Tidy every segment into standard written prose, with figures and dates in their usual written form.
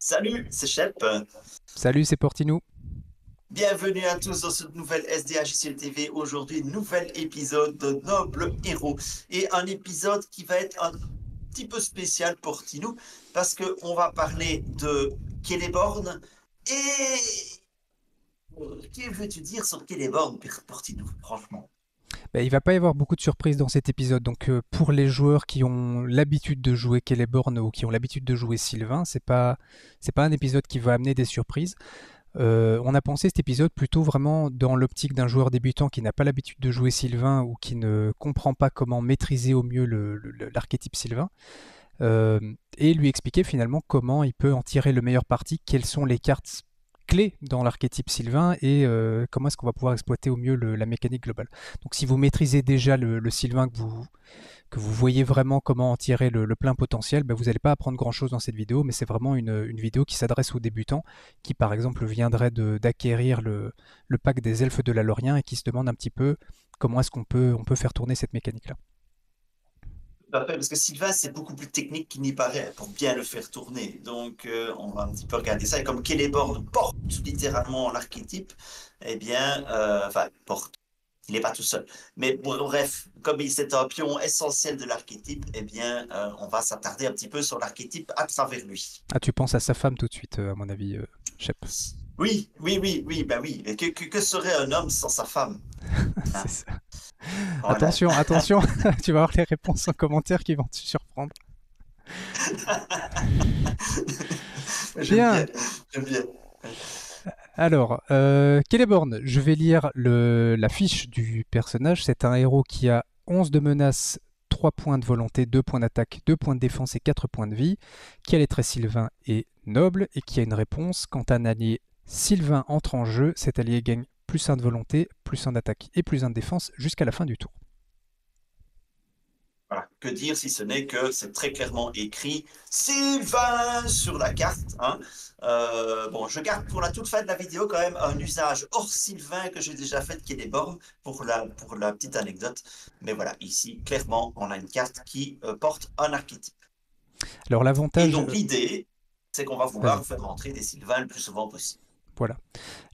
Salut, c'est Shep. Salut, c'est Portinou. Bienvenue à tous dans cette nouvelle SDHCL TV. Aujourd'hui, nouvel épisode de Noble Héros. Et un épisode qui va être un petit peu spécial pour Tinou parce qu'on va parler de Celeborn. Et que veux-tu dire sur Celeborn, pour Tinou, franchement? Ben, il va pas y avoir beaucoup de surprises dans cet épisode, donc pour les joueurs qui ont l'habitude de jouer Celeborn ou qui ont l'habitude de jouer Sylvain, c'est pas un épisode qui va amener des surprises. On a pensé cet épisode plutôt vraiment dans l'optique d'un joueur débutant qui n'a pas l'habitude de jouer Sylvain ou qui ne comprend pas comment maîtriser au mieux l'archétype Sylvain, euh, et lui expliquer finalement comment il peut en tirer le meilleur parti, quelles sont les cartes clés dans l'archétype Sylvain et comment est-ce qu'on va pouvoir exploiter au mieux la mécanique globale. Donc si vous maîtrisez déjà le Sylvain, que vous voyez vraiment comment en tirer le plein potentiel, ben vous n'allez pas apprendre grand-chose dans cette vidéo, mais c'est vraiment une vidéo qui s'adresse aux débutants qui par exemple viendraient d'acquérir le pack des elfes de la Lorien et qui se demandent un petit peu comment est-ce on peut faire tourner cette mécanique-là. Parfait, parce que Sylvain, c'est beaucoup plus technique qu'il n'y paraît pour bien le faire tourner. Donc, on va un petit peu regarder ça. Et comme Celeborn porte littéralement l'archétype, eh bien, enfin, porte. Il n'est pas tout seul. Mais bon, bref, comme c'est un pion essentiel de l'archétype, eh bien, on va s'attarder un petit peu sur l'archétype à travers lui. Ah, tu penses à sa femme tout de suite, à mon avis, Shep. Oui, oui, oui, oui, ben oui. Et que serait un homme sans sa femme? C'est Hein. ça. Voilà. Attention, attention, tu vas avoir les réponses en commentaire qui vont te surprendre. J'aime bien, Bien, j'aime bien. alors, Celeborn, je vais lire la fiche du personnage. C'est un héros qui a 11 de menace, 3 points de volonté, 2 points d'attaque, 2 points de défense et 4 points de vie, qui a les traits sylvain et noble, et qui a une réponse. Quand un allié sylvain entre en jeu, cet allié gagne plus 1 de volonté, plus 1 d'attaque et plus 1 de défense jusqu'à la fin du tour. Voilà. Que dire si ce n'est que c'est très clairement écrit Sylvain sur la carte. Hein. Bon, je garde pour la toute fin de la vidéo quand même un usage hors Sylvain que j'ai déjà fait qui est des bornes pour la petite anecdote. Mais voilà, ici, clairement, on a une carte qui porte un archétype. Alors Et l'avantage, donc l'idée, c'est qu'on va vas-y, vouloir faire rentrer des Sylvains le plus souvent possible. voilà.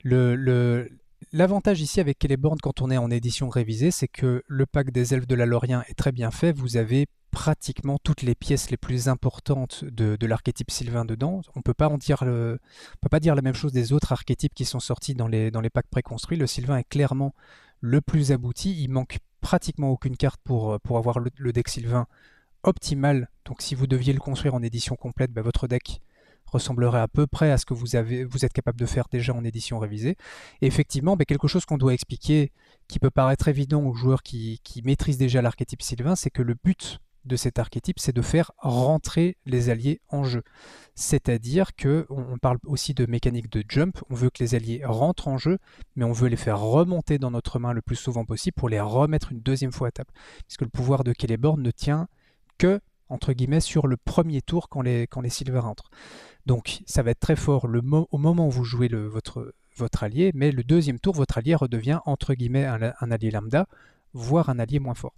Le, le- L'avantage ici avec Celeborn quand on est en édition révisée, c'est que le pack des elfes de la Lorien est très bien fait. Vous avez pratiquement toutes les pièces les plus importantes de l'archétype sylvain dedans. On peut pas on peut pas dire la même chose des autres archétypes qui sont sortis dans les packs préconstruits. Le sylvain est clairement le plus abouti. Il manque pratiquement aucune carte pour avoir le deck sylvain optimal. Donc si vous deviez le construire en édition complète, bah, votre deck ressemblerait à peu près à ce que vous êtes capable de faire déjà en édition révisée. Et effectivement, bah, quelque chose qu'on doit expliquer, qui peut paraître évident aux joueurs qui maîtrisent déjà l'archétype sylvain, c'est que le but de cet archétype, c'est de faire rentrer les alliés en jeu. C'est-à-dire que on parle aussi de mécanique de jump, on veut que les alliés rentrent en jeu, mais on veut les faire remonter dans notre main le plus souvent possible pour les remettre une deuxième fois à table. Puisque le pouvoir de Celeborn ne tient que, entre guillemets, sur le premier tour quand les Sylvains rentrent. Donc ça va être très fort au moment où vous jouez votre allié, mais le deuxième tour, votre allié redevient, entre guillemets, un allié lambda, voire un allié moins fort.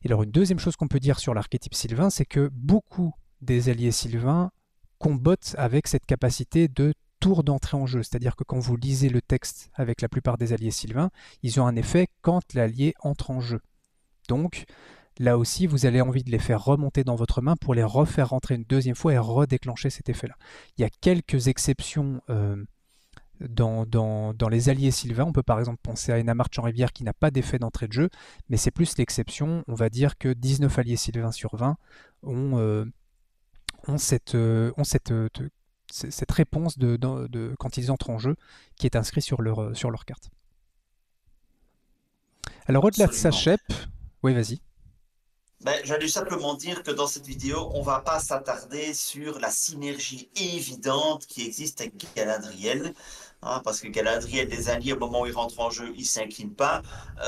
Et alors une deuxième chose qu'on peut dire sur l'archétype Sylvain, c'est que beaucoup des alliés Sylvains combattent avec cette capacité de tour d'entrée en jeu. C'est-à-dire que quand vous lisez le texte avec la plupart des alliés Sylvains, ils ont un effet quand l'allié entre en jeu. Donc, là aussi, vous avez envie de les faire remonter dans votre main pour les refaire rentrer une deuxième fois et redéclencher cet effet-là. Il y a quelques exceptions dans les alliés sylvains. On peut par exemple penser à une Marche en rivière qui n'a pas d'effet d'entrée de jeu, mais c'est plus l'exception. On va dire que 19 alliés sylvains sur 20 ont, cette réponse quand ils entrent en jeu qui est inscrite sur leur carte. Alors au-delà de ça, Absolument. Shep, oui vas-y. Ben, j'allais simplement dire que dans cette vidéo, on va pas s'attarder sur la synergie évidente qui existe avec Galadriel, hein, parce que Galadriel, les alliés, au moment où ils rentrent en jeu, ils s'inclinent pas.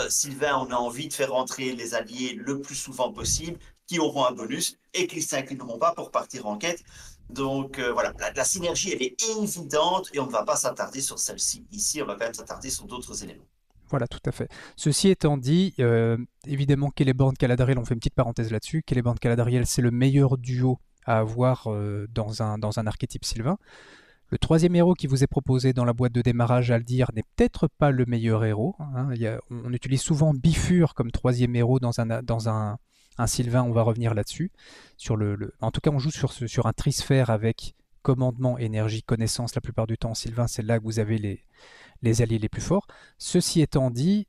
Sylvain, on a envie de faire rentrer les alliés le plus souvent possible, qui auront un bonus et qui ne s'inclineront pas pour partir en quête. Donc voilà, la synergie, elle est évidente et on ne va pas s'attarder sur celle-ci. Ici, on va quand même s'attarder sur d'autres éléments. Voilà, tout à fait. Ceci étant dit, évidemment, Celeborn Galadriel, on fait une petite parenthèse là-dessus. Celeborn Galadriel, c'est le meilleur duo à avoir dans un archétype sylvain. Le troisième héros qui vous est proposé dans la boîte de démarrage, à le dire, n'est peut-être pas le meilleur héros. Hein. On utilise souvent Bifur comme troisième héros dans un Sylvain, on va revenir là-dessus. En tout cas, on joue sur un trisphère avec commandement, énergie, connaissance. La plupart du temps, en Sylvain, c'est là que vous avez les alliés les plus forts. Ceci étant dit,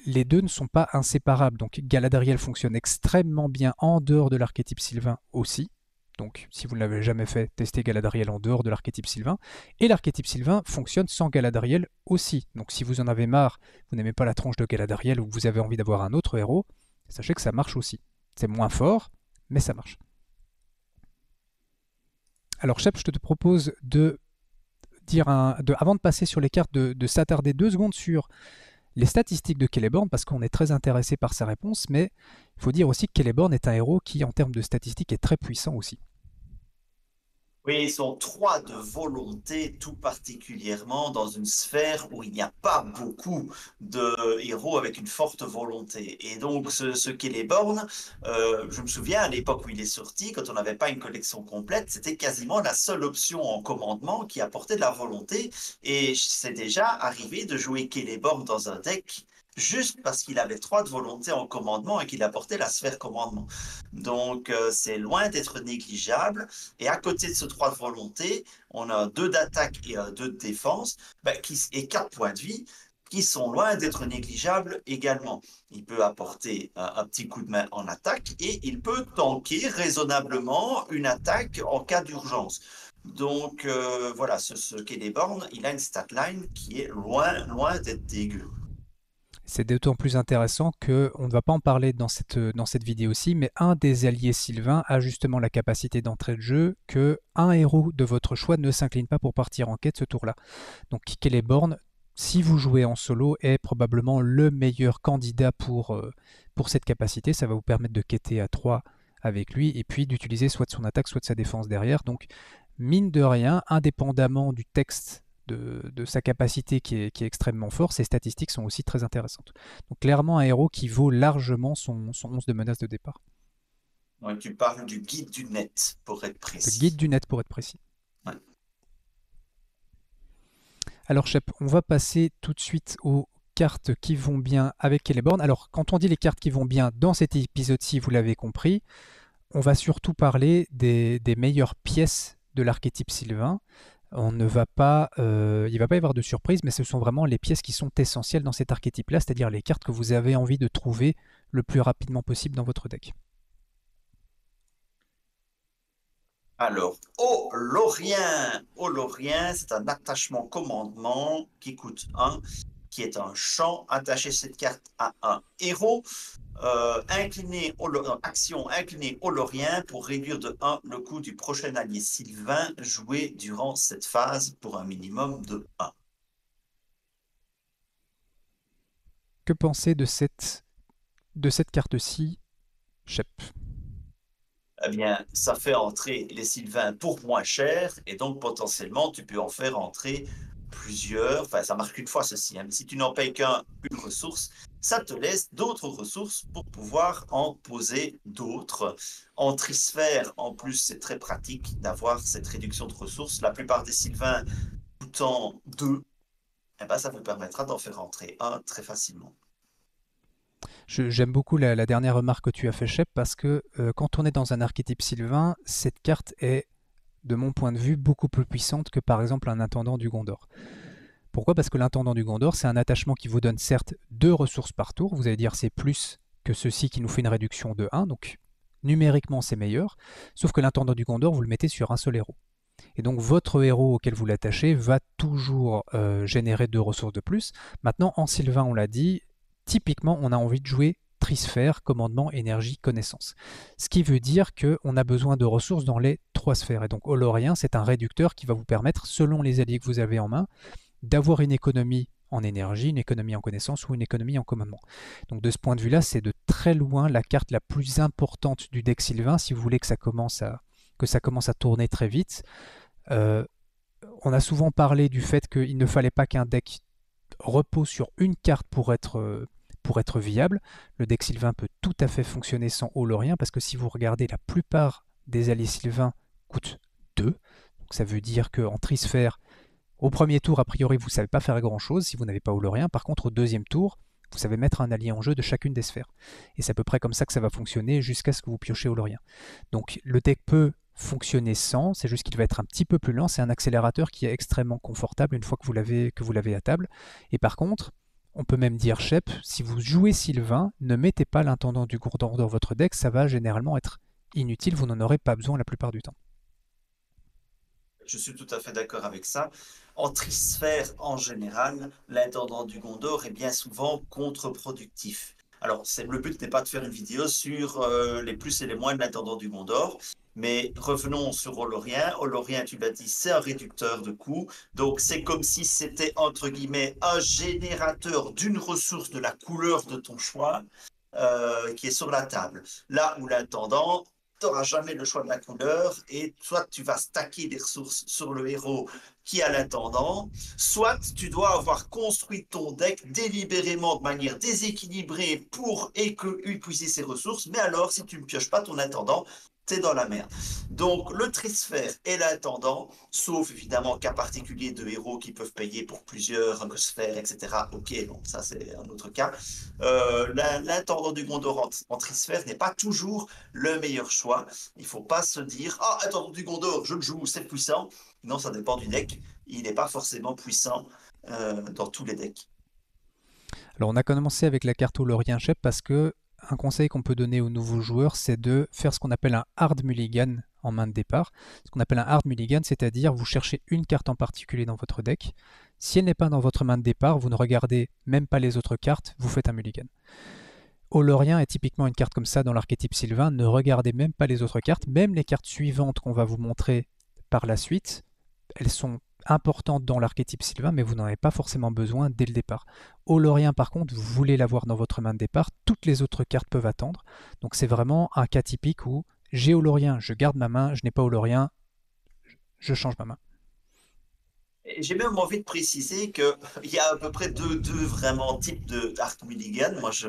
les deux ne sont pas inséparables. Donc Galadriel fonctionne extrêmement bien en dehors de l'archétype Sylvain aussi. Donc, si vous ne l'avez jamais fait, testez Galadriel en dehors de l'archétype Sylvain. Et l'archétype Sylvain fonctionne sans Galadriel aussi. Donc, si vous en avez marre, vous n'aimez pas la tronche de Galadriel ou que vous avez envie d'avoir un autre héros, sachez que ça marche aussi. C'est moins fort, mais ça marche. Alors, Shep, je te propose de dire avant de passer sur les cartes, de s'attarder 2 secondes sur les statistiques de Celeborn, parce qu'on est très intéressé par sa réponse, mais il faut dire aussi que Celeborn est un héros qui, en termes de statistiques, est très puissant aussi. Oui, ils sont 3 de volonté, tout particulièrement dans une sphère où il n'y a pas beaucoup de héros avec une forte volonté. Et donc, ce Celeborn, je me souviens à l'époque où il est sorti, quand on n'avait pas une collection complète, c'était quasiment la seule option en commandement qui apportait de la volonté. Et c'est déjà arrivé de jouer Celeborn dans un deck juste parce qu'il avait 3 de volonté en commandement et qu'il apportait la sphère commandement. Donc, c'est loin d'être négligeable. Et à côté de ce 3 de volonté, on a 2 d'attaque et 2 de défense, et 4 points de vie qui sont loin d'être négligeables également. Il peut apporter un petit coup de main en attaque et il peut tanker raisonnablement une attaque en cas d'urgence. Donc voilà, ce Celeborn, il a une statline qui est loin d'être dégueu. C'est d'autant plus intéressant qu'on ne va pas en parler dans cette vidéo-ci, mais un des alliés Sylvain a justement la capacité d'entrée de jeu que un héros de votre choix ne s'incline pas pour partir en quête ce tour-là. Donc Celeborn, si vous jouez en solo, est probablement le meilleur candidat pour cette capacité. Ça va vous permettre de quêter à 3 avec lui et puis d'utiliser soit de son attaque, soit de sa défense derrière. Donc mine de rien, indépendamment du texte de sa capacité qui est extrêmement fort, ses statistiques sont aussi très intéressantes. Donc clairement un héros qui vaut largement son 11 de menace de départ. Ouais, tu parles du guide du net, pour être Le guide précis. du net pour être précis. Ouais. Alors Shep, on va passer tout de suite aux cartes qui vont bien avec Celeborn. Alors quand on dit les cartes qui vont bien dans cet épisode-ci, vous l'avez compris, on va surtout parler des meilleures pièces de l'archétype Sylvain. Il ne va pas y avoir de surprise, mais ce sont vraiment les pièces qui sont essentielles dans cet archétype-là, c'est-à-dire les cartes que vous avez envie de trouver le plus rapidement possible dans votre deck. Alors, Olorien, c'est un attachement commandement qui coûte 1, qui est un champ. Attacher cette carte à un héros. Action incliner Olorien pour réduire de 1 le coût du prochain allié Sylvain joué durant cette phase pour un minimum de 1. Que penser de cette carte-ci, Shep? Eh bien, ça fait entrer les Sylvains pour moins cher, et donc potentiellement, tu peux en faire entrer plusieurs. Enfin, ça marche qu'une fois ceci, hein, mais si tu n'en payes qu'une ressource, ça te laisse d'autres ressources pour pouvoir en poser d'autres. En trisphère, en plus, c'est très pratique d'avoir cette réduction de ressources. La plupart des Sylvains coûtant 2, eh ben, ça vous permettra d'en faire entrer un très facilement. J'aime beaucoup la dernière remarque que tu as fait, Shep, parce que quand on est dans un archétype Sylvain, cette carte est, de mon point de vue, beaucoup plus puissante que par exemple un intendant du Gondor. Pourquoi? Parce que l'intendant du Gondor, c'est un attachement qui vous donne certes 2 ressources par tour, vous allez dire c'est plus que ceci qui nous fait une réduction de 1, donc numériquement c'est meilleur, sauf que l'intendant du Gondor, vous le mettez sur un seul héros. Et donc votre héros auquel vous l'attachez va toujours générer 2 ressources de plus. Maintenant, en Sylvain, on l'a dit, typiquement, on a envie de jouer trisphère, commandement, énergie, connaissance. Ce qui veut dire qu'on a besoin de ressources dans les 3 sphères. Et donc Olorien, c'est un réducteur qui va vous permettre, selon les alliés que vous avez en main, d'avoir une économie en énergie, une économie en connaissance ou une économie en commandement. Donc de ce point de vue-là, c'est de très loin la carte la plus importante du deck Sylvain, si vous voulez que ça commence à tourner très vite. On a souvent parlé du fait qu'il ne fallait pas qu'un deck repose sur une carte pour être viable. Le deck Sylvain peut tout à fait fonctionner sans Olorien, parce que si vous regardez la plupart des alliés Sylvains coûte 2. Donc ça veut dire qu'en Trisphère, au premier tour, a priori, vous ne savez pas faire grand-chose si vous n'avez pas Olorien. Par contre, au deuxième tour, vous savez mettre un allié en jeu de chacune des sphères. Et c'est à peu près comme ça que ça va fonctionner jusqu'à ce que vous piochez Olorien. Donc le deck peut fonctionner sans, c'est juste qu'il va être un petit peu plus lent. C'est un accélérateur qui est extrêmement confortable une fois que vous l'avez à table. Et par contre, on peut même dire, Shep, si vous jouez Sylvain, ne mettez pas l'intendant du Gourdor dans votre deck, ça va généralement être inutile, vous n'en aurez pas besoin la plupart du temps. Je suis tout à fait d'accord avec ça. En trisphère, en général, l'intendant du Gondor est bien souvent contre-productif. Alors, le but n'est pas de faire une vidéo sur les plus et les moins de l'intendant du Gondor, mais revenons sur Olorien. Olorien, tu l'as dit, c'est un réducteur de coûts. Donc, c'est comme si c'était, entre guillemets, un générateur d'une ressource de la couleur de ton choix qui est sur la table. Là où l'intendant, tu n'auras jamais le choix de la couleur et soit tu vas stacker des ressources sur le héros qui a l'intendant, soit tu dois avoir construit ton deck délibérément de manière déséquilibrée pour épuiser ses ressources, mais alors si tu ne pioches pas ton intendant, t'es dans la merde. Donc le trisphère et l'intendant, sauf évidemment cas particulier de héros qui peuvent payer pour plusieurs sphères, etc. Ok, bon, ça c'est un autre cas. L'intendant du Gondor en trisphère n'est pas toujours le meilleur choix. Il ne faut pas se dire ah, intendant du Gondor, je le joue, c'est puissant. Non, ça dépend du deck. Il n'est pas forcément puissant dans tous les decks. Alors on a commencé avec la carte Olorien Shep parce que un conseil qu'on peut donner aux nouveaux joueurs, c'est de faire ce qu'on appelle un hard mulligan en main de départ. Ce qu'on appelle un hard mulligan, c'est-à-dire vous cherchez une carte en particulier dans votre deck. Si elle n'est pas dans votre main de départ, vous ne regardez même pas les autres cartes, vous faites un mulligan. Olorien est typiquement une carte comme ça dans l'archétype Sylvain. Ne regardez même pas les autres cartes, même les cartes suivantes qu'on va vous montrer par la suite. Elles sont importantes dans l'archétype Sylvain, mais vous n'en avez pas forcément besoin dès le départ. Olorien, par contre, vous voulez l'avoir dans votre main de départ, toutes les autres cartes peuvent attendre. Donc c'est vraiment un cas typique où j'ai Olorien, je garde ma main, je n'ai pas Olorien, je change ma main. J'ai même envie de préciser qu'il y a à peu près deux vraiment types de Art Mulligan. Moi, je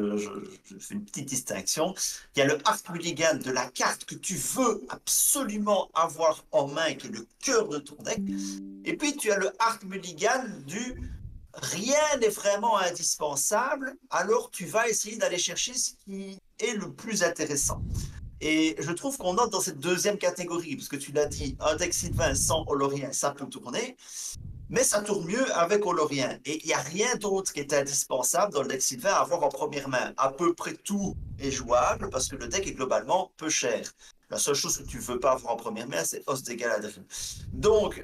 fais une petite distinction. Il y a le Art Mulligan de la carte que tu veux absolument avoir en main, qui est le cœur de ton deck. Et puis, tu as le Art Mulligan du rien n'est vraiment indispensable, alors tu vas essayer d'aller chercher ce qui est le plus intéressant. Et je trouve qu'on entre dans cette deuxième catégorie, parce que tu l'as dit, un deck Sylvain sans Olorien, ça peut tourner. Mais ça tourne mieux avec Olorien. Et il n'y a rien d'autre qui est indispensable dans le deck Sylvain à avoir en première main. À peu près tout est jouable parce que le deck est globalement peu cher. La seule chose que tu ne veux pas avoir en première main, c'est Os de Galadriel. Donc,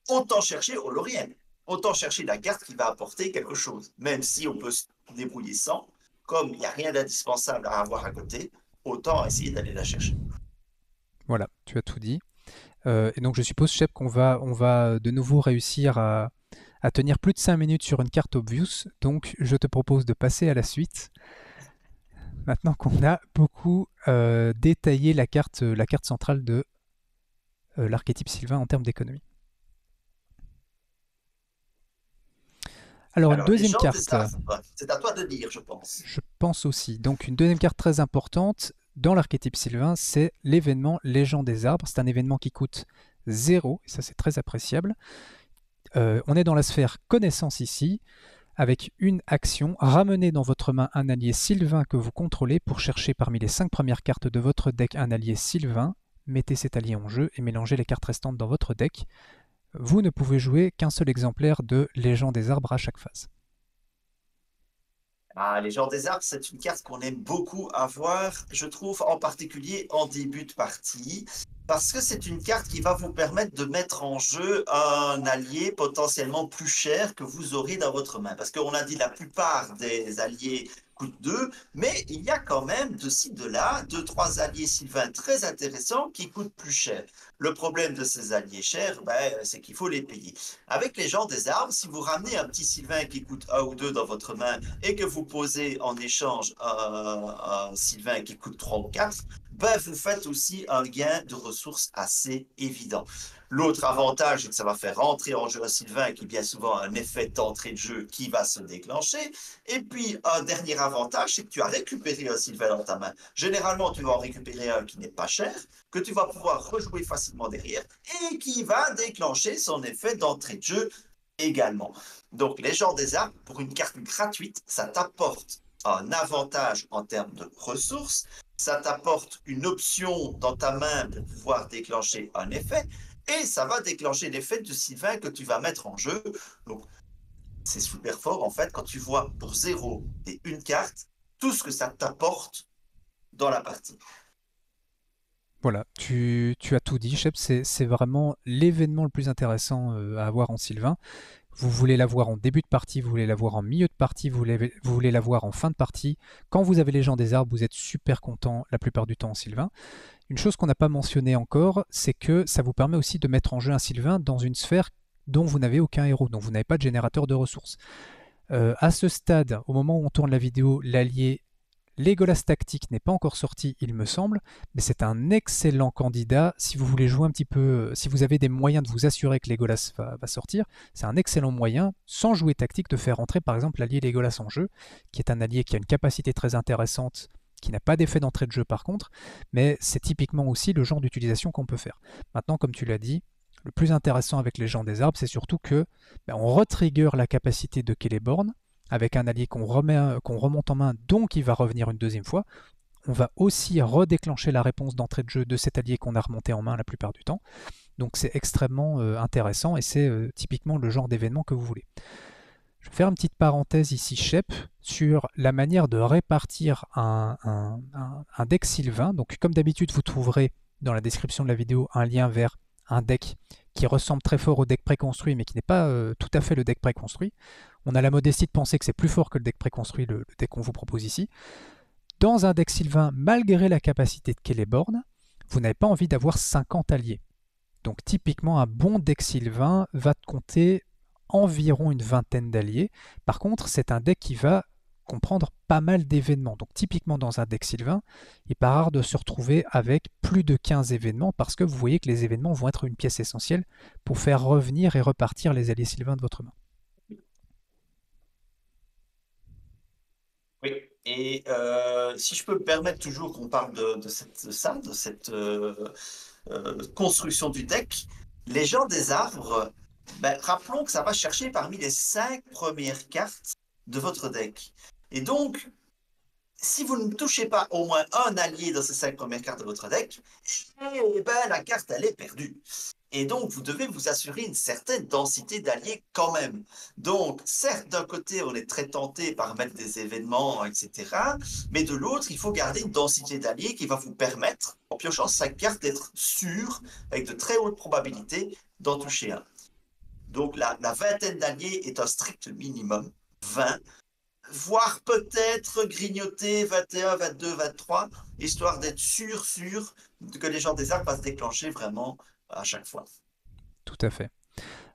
autant chercher Olorien. Autant chercher la carte qui va apporter quelque chose. Même si on peut se débrouiller sans, comme il n'y a rien d'indispensable à avoir à côté, autant essayer d'aller la chercher. Voilà, tu as tout dit. Et donc je suppose, Shep, on va de nouveau réussir à tenir plus de 5 minutes sur une carte obvious. Donc je te propose de passer à la suite. Maintenant qu'on a beaucoup détaillé la carte centrale de l'archétype Sylvain en termes d'économie. Alors une deuxième carte. C'est à toi de dire, je pense. Je pense aussi. Donc une deuxième carte très importante dans l'archétype Sylvain, c'est l'événement Légende des Arbres. C'est un événement qui coûte 0, et ça c'est très appréciable. On est dans la sphère connaissance ici, avec une action, ramenez dans votre main un allié Sylvain que vous contrôlez pour chercher parmi les 5 premières cartes de votre deck un allié Sylvain, mettez cet allié en jeu et mélangez les cartes restantes dans votre deck. Vous ne pouvez jouer qu'un seul exemplaire de Légende des Arbres à chaque phase. Ah, les Gens des Arbres, c'est une carte qu'on aime beaucoup avoir, je trouve, en particulier en début de partie, parce que c'est une carte qui va vous permettre de mettre en jeu un allié potentiellement plus cher que vous aurez dans votre main. Parce qu'on a dit la plupart des alliés coûtent 2, mais il y a quand même de ci, de là, 2-3 alliés Sylvains très intéressants qui coûtent plus cher. Le problème de ces alliés chers, c'est qu'il faut les payer. Avec les Gens des Arbres, si vous ramenez un petit Sylvain qui coûte 1 ou 2 dans votre main et que vous posez en échange un Sylvain qui coûte 3 ou 4, ben, vous faites aussi un gain de ressources assez évident. L'autre avantage, c'est que ça va faire rentrer en jeu un Sylvain qui bien souvent a un effet d'entrée de jeu qui va se déclencher. Et puis, un dernier avantage, c'est que tu as récupéré un Sylvain dans ta main. Généralement, tu vas en récupérer un qui n'est pas cher, que tu vas pouvoir rejouer facilement derrière et qui va déclencher son effet d'entrée de jeu également. Donc, les gens des arbres, pour une carte gratuite, ça t'apporte un avantage en termes de ressources, ça t'apporte une option dans ta main pour pouvoir déclencher un effet, et ça va déclencher l'effet de Sylvain que tu vas mettre en jeu. Donc, c'est super fort, en fait, quand tu vois pour 0 et une carte, tout ce que ça t'apporte dans la partie. Voilà, tu as tout dit, Shep, c'est vraiment l'événement le plus intéressant à avoir en Sylvain. Vous voulez l'avoir en début de partie, vous voulez l'avoir en milieu de partie, vous voulez l'avoir en fin de partie. Quand vous avez les gens des arbres, vous êtes super content la plupart du temps en Sylvain. Une chose qu'on n'a pas mentionnée encore, c'est que ça vous permet aussi de mettre en jeu un Sylvain dans une sphère dont vous n'avez aucun héros, dont vous n'avez pas de générateur de ressources. À ce stade, au moment où on tourne la vidéo, l'allié Legolas Tactique n'est pas encore sorti, il me semble, mais c'est un excellent candidat si vous voulez jouer un petit peu, si vous avez des moyens de vous assurer que Legolas va sortir, c'est un excellent moyen, sans jouer tactique, de faire entrer par exemple l'allié Legolas en jeu, qui est un allié qui a une capacité très intéressante, qui n'a pas d'effet d'entrée de jeu par contre, mais c'est typiquement aussi le genre d'utilisation qu'on peut faire. Maintenant, comme tu l'as dit, le plus intéressant avec les gens des arbres, c'est surtout que on retrigger la capacité de Celeborn, avec un allié qu'on remonte en main, donc il va revenir une deuxième fois. On va aussi redéclencher la réponse d'entrée de jeu de cet allié qu'on a remonté en main la plupart du temps. Donc c'est extrêmement intéressant et c'est typiquement le genre d'événement que vous voulez. Je vais faire une petite parenthèse ici, Shep, sur la manière de répartir un deck Sylvain. Donc comme d'habitude, vous trouverez dans la description de la vidéo un lien vers un deck qui ressemble très fort au deck préconstruit, mais qui n'est pas tout à fait le deck préconstruit. On a la modestie de penser que c'est plus fort que le deck préconstruit, le deck qu'on vous propose ici. Dans un deck Sylvain, malgré la capacité de Celeborn, vous n'avez pas envie d'avoir 50 alliés. Donc typiquement, un bon deck Sylvain va compter environ une vingtaine d'alliés. Par contre, c'est un deck qui va comprendre pas mal d'événements. Donc typiquement dans un deck Sylvain, il n'est pas rare de se retrouver avec plus de 15 événements parce que vous voyez que les événements vont être une pièce essentielle pour faire revenir et repartir les alliés Sylvains de votre main. Oui, et si je peux me permettre toujours qu'on parle de cette construction du deck, les gens des arbres, ben, rappelons que ça va chercher parmi les 5 premières cartes de votre deck. Et donc, si vous ne touchez pas au moins un allié dans ces 5 premières cartes de votre deck, eh ben, la carte, elle est perdue. Et donc, vous devez vous assurer une certaine densité d'alliés quand même. Donc, certes, d'un côté, on est très tenté par mettre des événements, etc. Mais de l'autre, il faut garder une densité d'alliés qui va vous permettre, en piochant 5 cartes, d'être sûr, avec de très hautes probabilités, d'en toucher un. Donc, la vingtaine d'alliés est un strict minimum, 20, voire peut-être grignoter 21, 22, 23, histoire d'être sûr que les gens des arbres vont se déclencher vraiment à chaque fois. Tout à fait.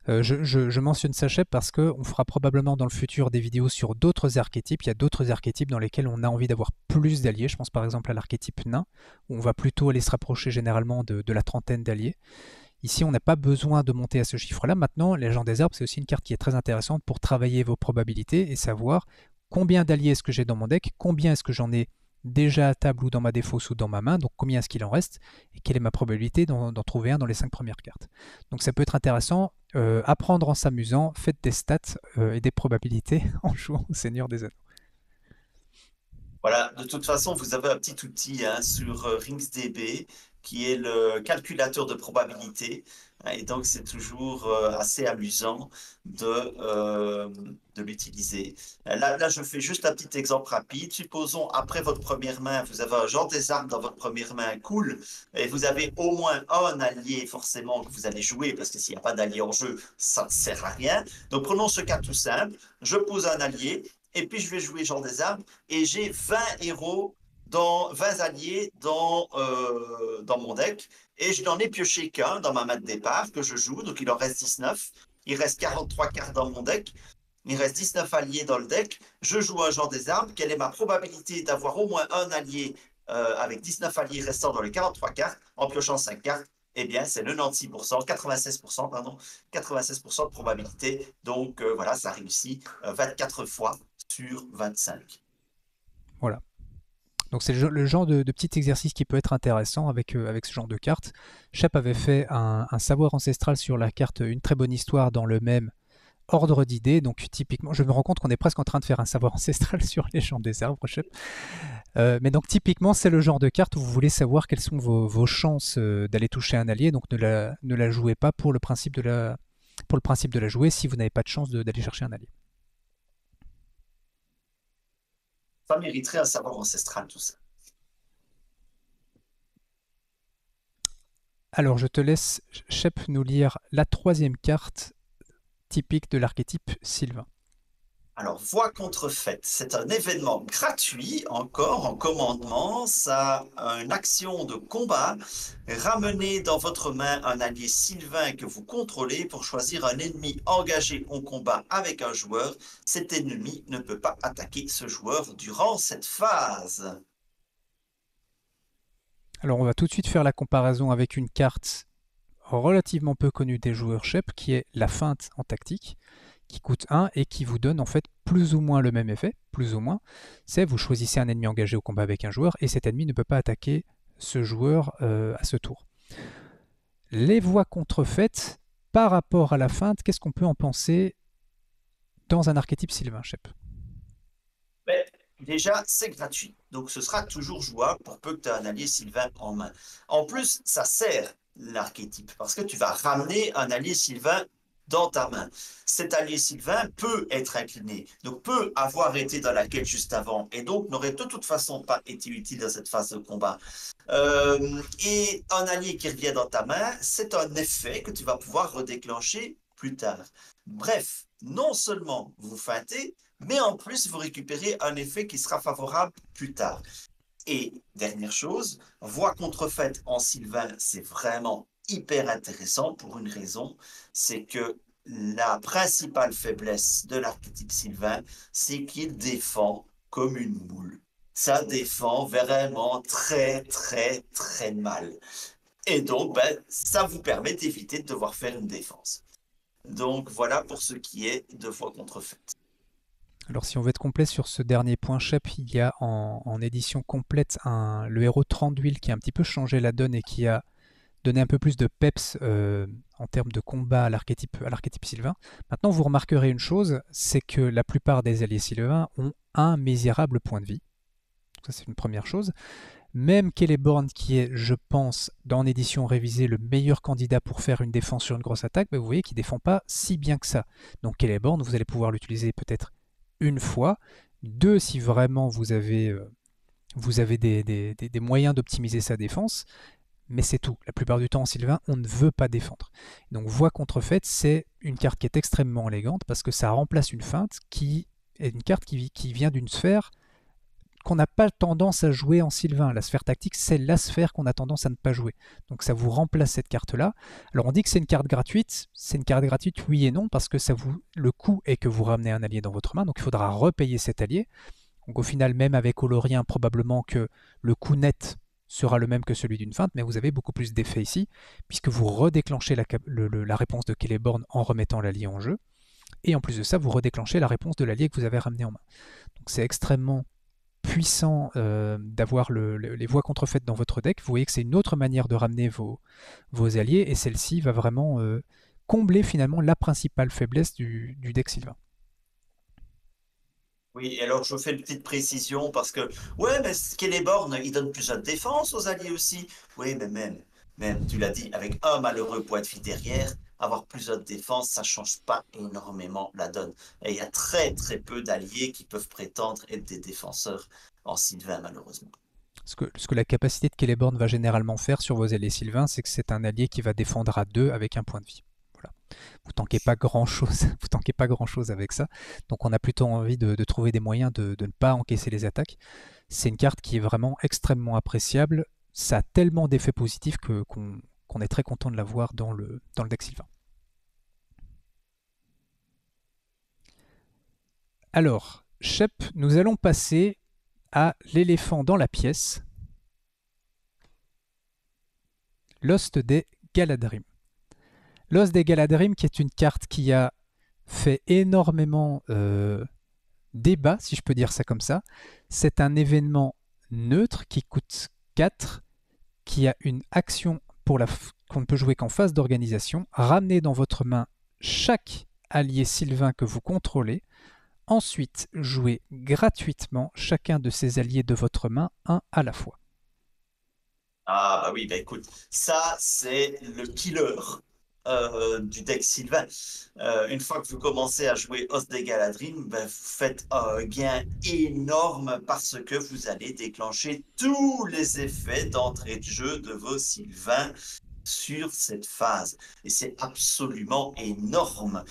Je mentionne Sachet parce qu'on fera probablement dans le futur des vidéos sur d'autres archétypes. Il y a d'autres archétypes dans lesquels on a envie d'avoir plus d'alliés. Je pense par exemple à l'archétype nain, où on va plutôt aller se rapprocher généralement de la trentaine d'alliés. Ici, on n'a pas besoin de monter à ce chiffre-là. Maintenant, les gens des arbres, c'est aussi une carte qui est très intéressante pour travailler vos probabilités et savoir combien d'alliés est-ce que j'ai dans mon deck, combien est-ce que j'en ai déjà à table ou dans ma défausse ou dans ma main, donc combien est-ce qu'il en reste, et quelle est ma probabilité d'en trouver un dans les 5 premières cartes. Donc ça peut être intéressant, apprendre en s'amusant, faites des stats et des probabilités en jouant au Seigneur des Anneaux. Voilà, de toute façon, vous avez un petit outil sur RingsDB qui est le calculateur de probabilité. Et donc, c'est toujours assez amusant de l'utiliser. Là, je fais juste un petit exemple rapide. Supposons, après votre première main, vous avez un genre des armes dans votre première main, cool, et vous avez au moins un allié, forcément, que vous allez jouer, parce que s'il n'y a pas d'allié en jeu, ça ne sert à rien. Donc, prenons ce cas tout simple. Je pose un allié, et puis je vais jouer genre des armes, et j'ai 20 héros 20 alliés dans mon deck, et je n'en ai pioché qu'un dans ma main de départ que je joue, donc il en reste 19. Il reste 43 cartes dans mon deck, il reste 19 alliés dans le deck. Je joue un genre des armes. Quelle est ma probabilité d'avoir au moins un allié avec 19 alliés restant dans les 43 cartes, en piochant 5 cartes, eh bien, c'est 96%, 96%, pardon, 96% de probabilité. Donc, voilà, ça réussit 24 fois sur 25. Voilà. Donc c'est le genre de petit exercice qui peut être intéressant avec ce genre de carte. Shep avait fait un savoir ancestral sur la carte Une très bonne histoire dans le même ordre d'idées. Donc typiquement, je me rends compte qu'on est presque en train de faire un savoir ancestral sur les champs des arbres, Shep. Mais donc typiquement, c'est le genre de carte où vous voulez savoir quelles sont vos chances d'aller toucher un allié. Donc ne la jouez pas pour le principe de la jouer si vous n'avez pas de chance d'aller chercher un allié. Ça mériterait un savoir ancestral, tout ça. Alors je te laisse, Shep, nous lire la troisième carte typique de l'archétype Sylvain. Alors, voix contrefaite, c'est un événement gratuit, encore en commandement. Ça a une action de combat. Ramenez dans votre main un allié sylvain que vous contrôlez pour choisir un ennemi engagé en combat avec un joueur. Cet ennemi ne peut pas attaquer ce joueur durant cette phase. Alors on va tout de suite faire la comparaison avec une carte relativement peu connue des joueurs Shep, qui est la feinte en tactique, qui coûte 1 et qui vous donne en fait plus ou moins le même effet, plus ou moins. C'est vous choisissez un ennemi engagé au combat avec un joueur et cet ennemi ne peut pas attaquer ce joueur à ce tour. Les voies contrefaites, par rapport à la feinte, qu'est-ce qu'on peut en penser dans un archétype Sylvain, Shep? Mais déjà, c'est gratuit. Donc, ce sera toujours jouable pour peu que tu aies un allié sylvain en main. En plus, ça sert l'archétype parce que tu vas ramener un allié sylvain dans ta main. Cet allié sylvain peut être incliné, donc peut avoir été dans la quête juste avant et donc n'aurait de toute façon pas été utile dans cette phase de combat. Et un allié qui revient dans ta main, c'est un effet que tu vas pouvoir redéclencher plus tard. Bref, non seulement vous feintez, mais en plus, vous récupérez un effet qui sera favorable plus tard. Et dernière chose, voix contrefaite en Sylvain, c'est vraiment hyper intéressant pour une raison, c'est que la principale faiblesse de l'archétype Sylvain, c'est qu'il défend comme une moule. Ça défend vraiment très, très, très mal. Et donc, ben, ça vous permet d'éviter de devoir faire une défense. Donc, voilà pour ce qui est de voix contrefaite. Alors si on veut être complet sur ce dernier point, Shep, il y a en édition complète le héros Tranduil qui a un petit peu changé la donne et qui a donné un peu plus de peps en termes de combat à l'archétype Sylvain. Maintenant, vous remarquerez une chose, c'est que la plupart des alliés Sylvains ont un misérable point de vie. Ça, c'est une première chose. Même Celeborn, qui est, je pense, dans l'édition révisée, le meilleur candidat pour faire une défense sur une grosse attaque, vous voyez qu'il ne défend pas si bien que ça. Donc Celeborn, vous allez pouvoir l'utiliser peut-être une fois. Deux, si vraiment vous avez des moyens d'optimiser sa défense. Mais c'est tout. La plupart du temps, en Sylvain, on ne veut pas défendre. Donc voie contrefaite, c'est une carte qui est extrêmement élégante parce que ça remplace une feinte qui est une carte qui vient d'une sphère qu'on n'a pas tendance à jouer en Sylvain. La sphère tactique, c'est la sphère qu'on a tendance à ne pas jouer. Donc ça vous remplace cette carte-là. Alors on dit que c'est une carte gratuite. C'est une carte gratuite, oui et non, parce que le coût est que vous ramenez un allié dans votre main, donc il faudra repayer cet allié. Donc au final, même avec Olorien, probablement que le coût net sera le même que celui d'une feinte, mais vous avez beaucoup plus d'effets ici, puisque vous redéclenchez la réponse de Celeborn en remettant l'allié en jeu. Et en plus de ça, vous redéclenchez la réponse de l'allié que vous avez ramené en main. Donc c'est extrêmement puissant d'avoir les voies contrefaites dans votre deck. Vous voyez que c'est une autre manière de ramener vos alliés, et celle-ci va vraiment combler finalement la principale faiblesse du deck Sylvain. Oui, et alors je fais une petite précision parce que, ouais, mais Celeborn, il donne plus de défense aux alliés aussi. Oui, mais même, tu l'as dit, avec un malheureux point de vie derrière, avoir plus de défense, ça change pas énormément la donne. Et il y a très très peu d'alliés qui peuvent prétendre être des défenseurs en Sylvain, malheureusement. Ce que la capacité de Celeborn va généralement faire sur vos alliés Sylvains, c'est que c'est un allié qui va défendre à 2 avec un point de vie. Voilà. Vous tankez pas grand chose, vous tankez pas grand chose avec ça. Donc on a plutôt envie de trouver des moyens de ne pas encaisser les attaques. C'est une carte qui est vraiment extrêmement appréciable. Ça a tellement d'effets positifs qu'on est très content de l'avoir dans le deck Sylvain. Alors, Shep, nous allons passer à l'éléphant dans la pièce. Lost des Galadrim. Lost des Galadrim, qui est une carte qui a fait énormément débat, si je peux dire ça comme ça. C'est un événement neutre qui coûte 4, qui a une action qu'on ne peut jouer qu'en phase d'organisation. Ramenez dans votre main chaque allié sylvain que vous contrôlez. Ensuite, jouez gratuitement chacun de ces alliés de votre main, un à la fois. Ah bah oui, bah écoute, ça c'est le killer du deck Sylvain. Une fois que vous commencez à jouer Os des Galadrim, bah, vous faites un gain énorme parce que vous allez déclencher tous les effets d'entrée de jeu de vos Sylvains sur cette phase. Et c'est absolument énorme.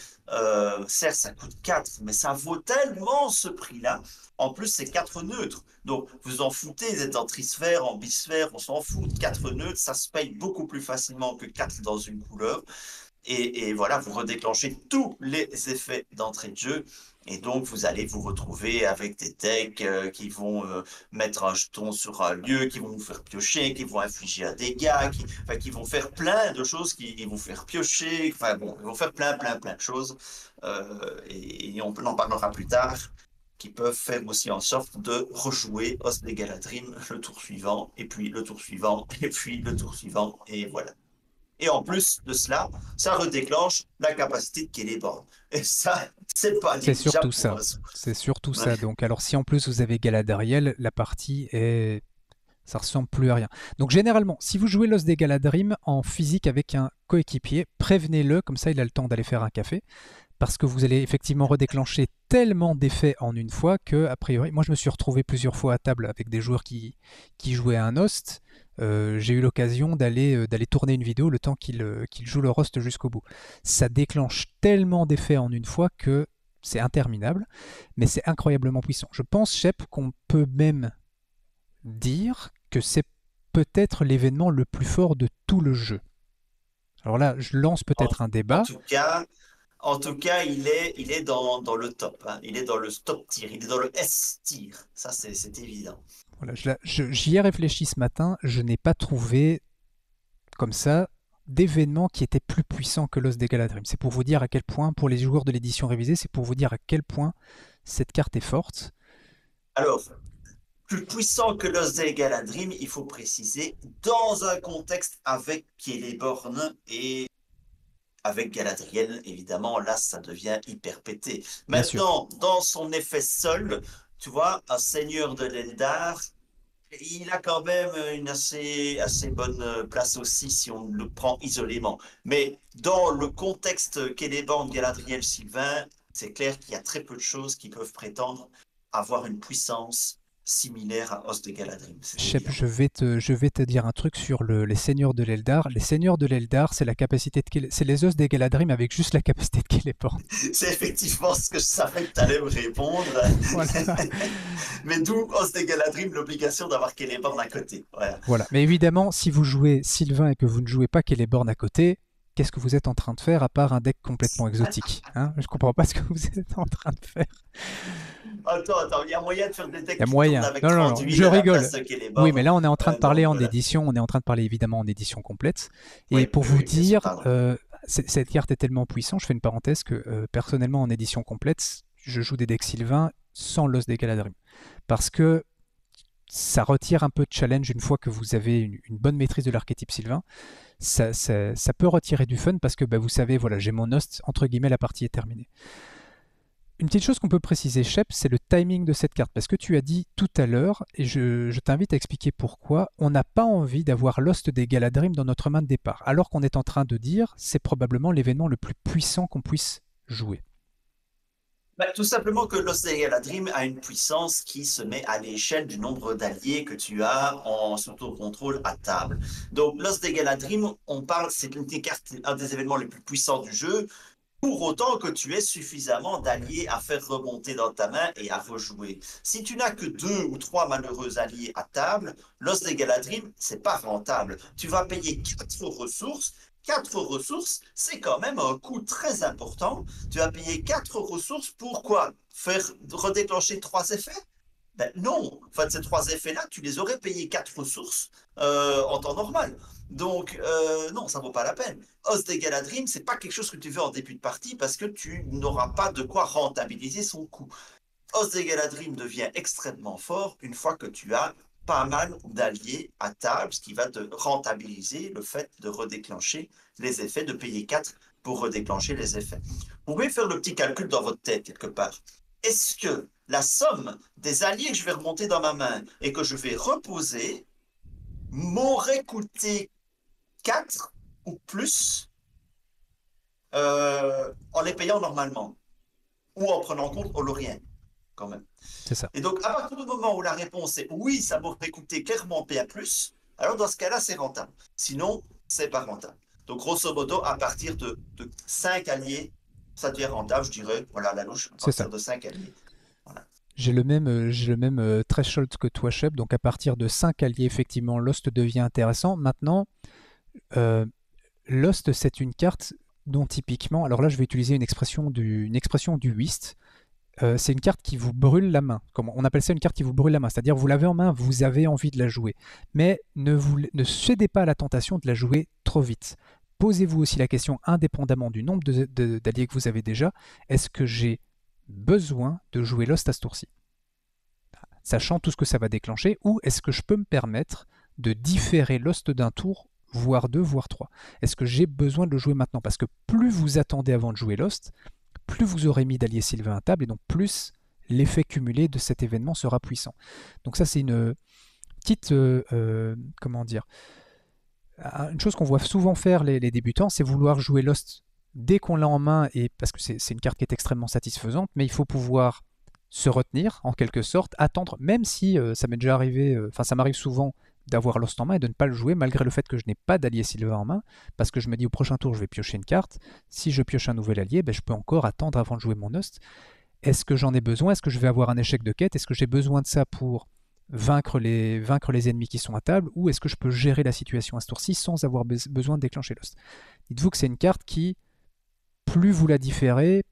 Certes, ça coûte 4, mais ça vaut tellement ce prix-là. En plus, c'est 4 neutres. Donc, vous en foutez d'être en trisphère, en bisphère, on s'en fout. 4 neutres, ça se paye beaucoup plus facilement que 4 dans une couleur. Et voilà, vous redéclenchez tous les effets d'entrée de jeu. Et donc, vous allez vous retrouver avec des decks qui vont mettre un jeton sur un lieu, qui vont vous faire piocher, qui vont infliger un dégât, qui vont faire plein de choses, qui vont faire piocher. Enfin bon, ils vont faire plein de choses. Et on en parlera plus tard, qui peuvent faire aussi en sorte de rejouer Os des Galadrim le tour suivant, et puis le tour suivant, et puis le tour suivant, et voilà. Et en plus de cela, ça redéclenche la capacité de Celeborn. Et ça, c'est pas C'est négligeable surtout pour ça. un sou. C'est surtout Ouais. ça. Donc, alors si en plus vous avez Galadriel, la partie est ça ressemble plus à rien. Donc généralement, si vous jouez Los des Galadrim en physique avec un coéquipier, prévenez-le, comme ça il a le temps d'aller faire un café, parce que vous allez effectivement redéclencher tellement d'effets en une fois que, a priori, moi je me suis retrouvé plusieurs fois à table avec des joueurs qui jouaient à un host. J'ai eu l'occasion d'aller tourner une vidéo le temps qu'il joue le host jusqu'au bout. Ça déclenche tellement d'effets en une fois que c'est interminable, mais c'est incroyablement puissant. Je pense, Shep, qu'on peut même dire que c'est peut-être l'événement le plus fort de tout le jeu. Alors là, je lance En, peut-être un en débat. tout cas, il est dans le top, hein. Il est dans le top tier, il est dans le S tier. Ça, c'est évident. Voilà, j'y ai réfléchi ce matin, je n'ai pas trouvé comme ça d'événement qui était plus puissant que l'os des Galadrim. C'est pour vous dire à quel point, pour les joueurs de l'édition révisée, c'est pour vous dire à quel point cette carte est forte. Alors, plus puissant que l'os des Galadrim, il faut préciser, dans un contexte avec Celeborn et avec Galadriel, évidemment, là, ça devient hyper pété. Bien sûr. Maintenant, dans son effet seul, tu vois, un seigneur de l'Eldar, il a quand même une assez bonne place aussi si on le prend isolément. Mais dans le contexte Celeborn, Galadriel, Sylvain, c'est clair qu'il y a très peu de choses qui peuvent prétendre avoir une puissance similaire à Os de Galadrim, c'est Shep, évident. je vais te dire un truc sur les seigneurs de l'Eldar. Les seigneurs de l'Eldar, c'est la capacité c'est les os des Galadrim avec juste la capacité de Celeborn. C'est effectivement ce que je savais que tu allais me répondre. Voilà. Mais d'où Os de Galadrim l'obligation d'avoir Celeborn à côté. Voilà. Voilà. Mais évidemment, si vous jouez Sylvain et que vous ne jouez pas Celeborn à côté, qu'est-ce que vous êtes en train de faire à part un deck complètement exotique, hein? Je comprends pas ce que vous êtes en train de faire. Attends, il y a moyen de faire des Il y decks a qui tournent moyen. avec Non, non, non, 38 je à la place rigole. de Oui, mais Celeborn. là, on est en train de parler Donc en voilà. édition. On est en train de parler évidemment en édition complète. Et Oui, pour oui, vous oui, bien sûr, dire, pardon. cette carte est tellement puissante, je fais une parenthèse, que personnellement, en édition complète, je joue des decks Sylvain sans l'os des Galadrim. Parce que ça retire un peu de challenge une fois que vous avez une bonne maîtrise de l'archétype Sylvain. Ça peut retirer du fun parce que bah, vous savez, voilà, j'ai mon host, entre guillemets, la partie est terminée. Une petite chose qu'on peut préciser, Shep, c'est le timing de cette carte. Parce que tu as dit tout à l'heure, et je t'invite à expliquer pourquoi, on n'a pas envie d'avoir l'host des Galadrim dans notre main de départ. Alors qu'on est en train de dire, c'est probablement l'événement le plus puissant qu'on puisse jouer. Bah, tout simplement que Lost Galadrim a une puissance qui se met à l'échelle du nombre d'alliés que tu as en contrôle à table. Donc Lost Galadrim, on parle, c'est une des cartes, un des événements les plus puissants du jeu, pour autant que tu aies suffisamment d'alliés à faire remonter dans ta main et à rejouer. Si tu n'as que 2 ou 3 malheureux alliés à table, l'os des Galadrim, c'est pas rentable. Tu vas payer 4 ressources. 4 ressources, c'est quand même un coût très important. Tu vas payer 4 ressources pour quoi? Faire redéclencher 3 effets? Ben non. En fait, ces 3 effets-là, tu les aurais payés 4 ressources en temps normal. Donc, non, ça vaut pas la peine. Os des Galadrim, c'est pas quelque chose que tu veux en début de partie parce que tu n'auras pas de quoi rentabiliser son coût. Os des Galadrim devient extrêmement fort une fois que tu as pas mal d'alliés à table, ce qui va te rentabiliser le fait de redéclencher les effets, de payer 4 pour redéclencher les effets. Vous pouvez faire le petit calcul dans votre tête quelque part. Est-ce que la somme des alliés que je vais remonter dans ma main et que je vais reposer m'aurait coûté 4 ou plus en les payant normalement ou en prenant en compte Olorien quand même? C'est ça. Et donc, à partir du moment où la réponse est oui, ça m'aurait coûté clairement PA+, alors dans ce cas-là, c'est rentable. Sinon, c'est pas rentable. Donc, grosso modo, à partir de 5 alliés, ça devient rentable, je dirais. Voilà, la louche, à C'est ça. partir de 5 alliés. Voilà. J'ai le même threshold que toi, Shep. Donc à partir de 5 alliés, effectivement, Lost devient intéressant. Maintenant, euh, Lost, c'est une carte dont typiquement, alors là, je vais utiliser une expression du whist. C'est une carte qui vous brûle la main. On appelle ça une carte qui vous brûle la main. C'est-à-dire, vous l'avez en main, vous avez envie de la jouer. Mais ne cédez pas à la tentation de la jouer trop vite. Posez-vous aussi la question, indépendamment du nombre d'alliés que vous avez déjà, est-ce que j'ai besoin de jouer Lost à ce tour-ci, sachant tout ce que ça va déclencher, ou est-ce que je peux me permettre de différer Lost d'un tour, voire deux, voire trois? Est-ce que j'ai besoin de le jouer maintenant? Parce que plus vous attendez avant de jouer Lost, plus vous aurez mis d'alliés Sylvain à table, et donc plus l'effet cumulé de cet événement sera puissant. Donc ça, c'est une petite, comment dire, une chose qu'on voit souvent faire les débutants, c'est vouloir jouer Lost dès qu'on l'a en main, et parce que c'est une carte qui est extrêmement satisfaisante, mais il faut pouvoir se retenir en quelque sorte, attendre, même si ça m'est déjà arrivé, enfin ça m'arrive souvent d'avoir Lost en main et de ne pas le jouer malgré le fait que je n'ai pas d'allié Sylvain en main, parce que je me dis au prochain tour je vais piocher une carte. Si je pioche un nouvel allié, ben, je peux encore attendre avant de jouer mon Lost. Est-ce que j'en ai besoin? Est-ce que je vais avoir un échec de quête? Est-ce que j'ai besoin de ça pour vaincre les ennemis qui sont à table? Ou est-ce que je peux gérer la situation à ce tour-ci sans avoir besoin de déclencher Lost? Dites-vous que c'est une carte qui, plus vous la différez,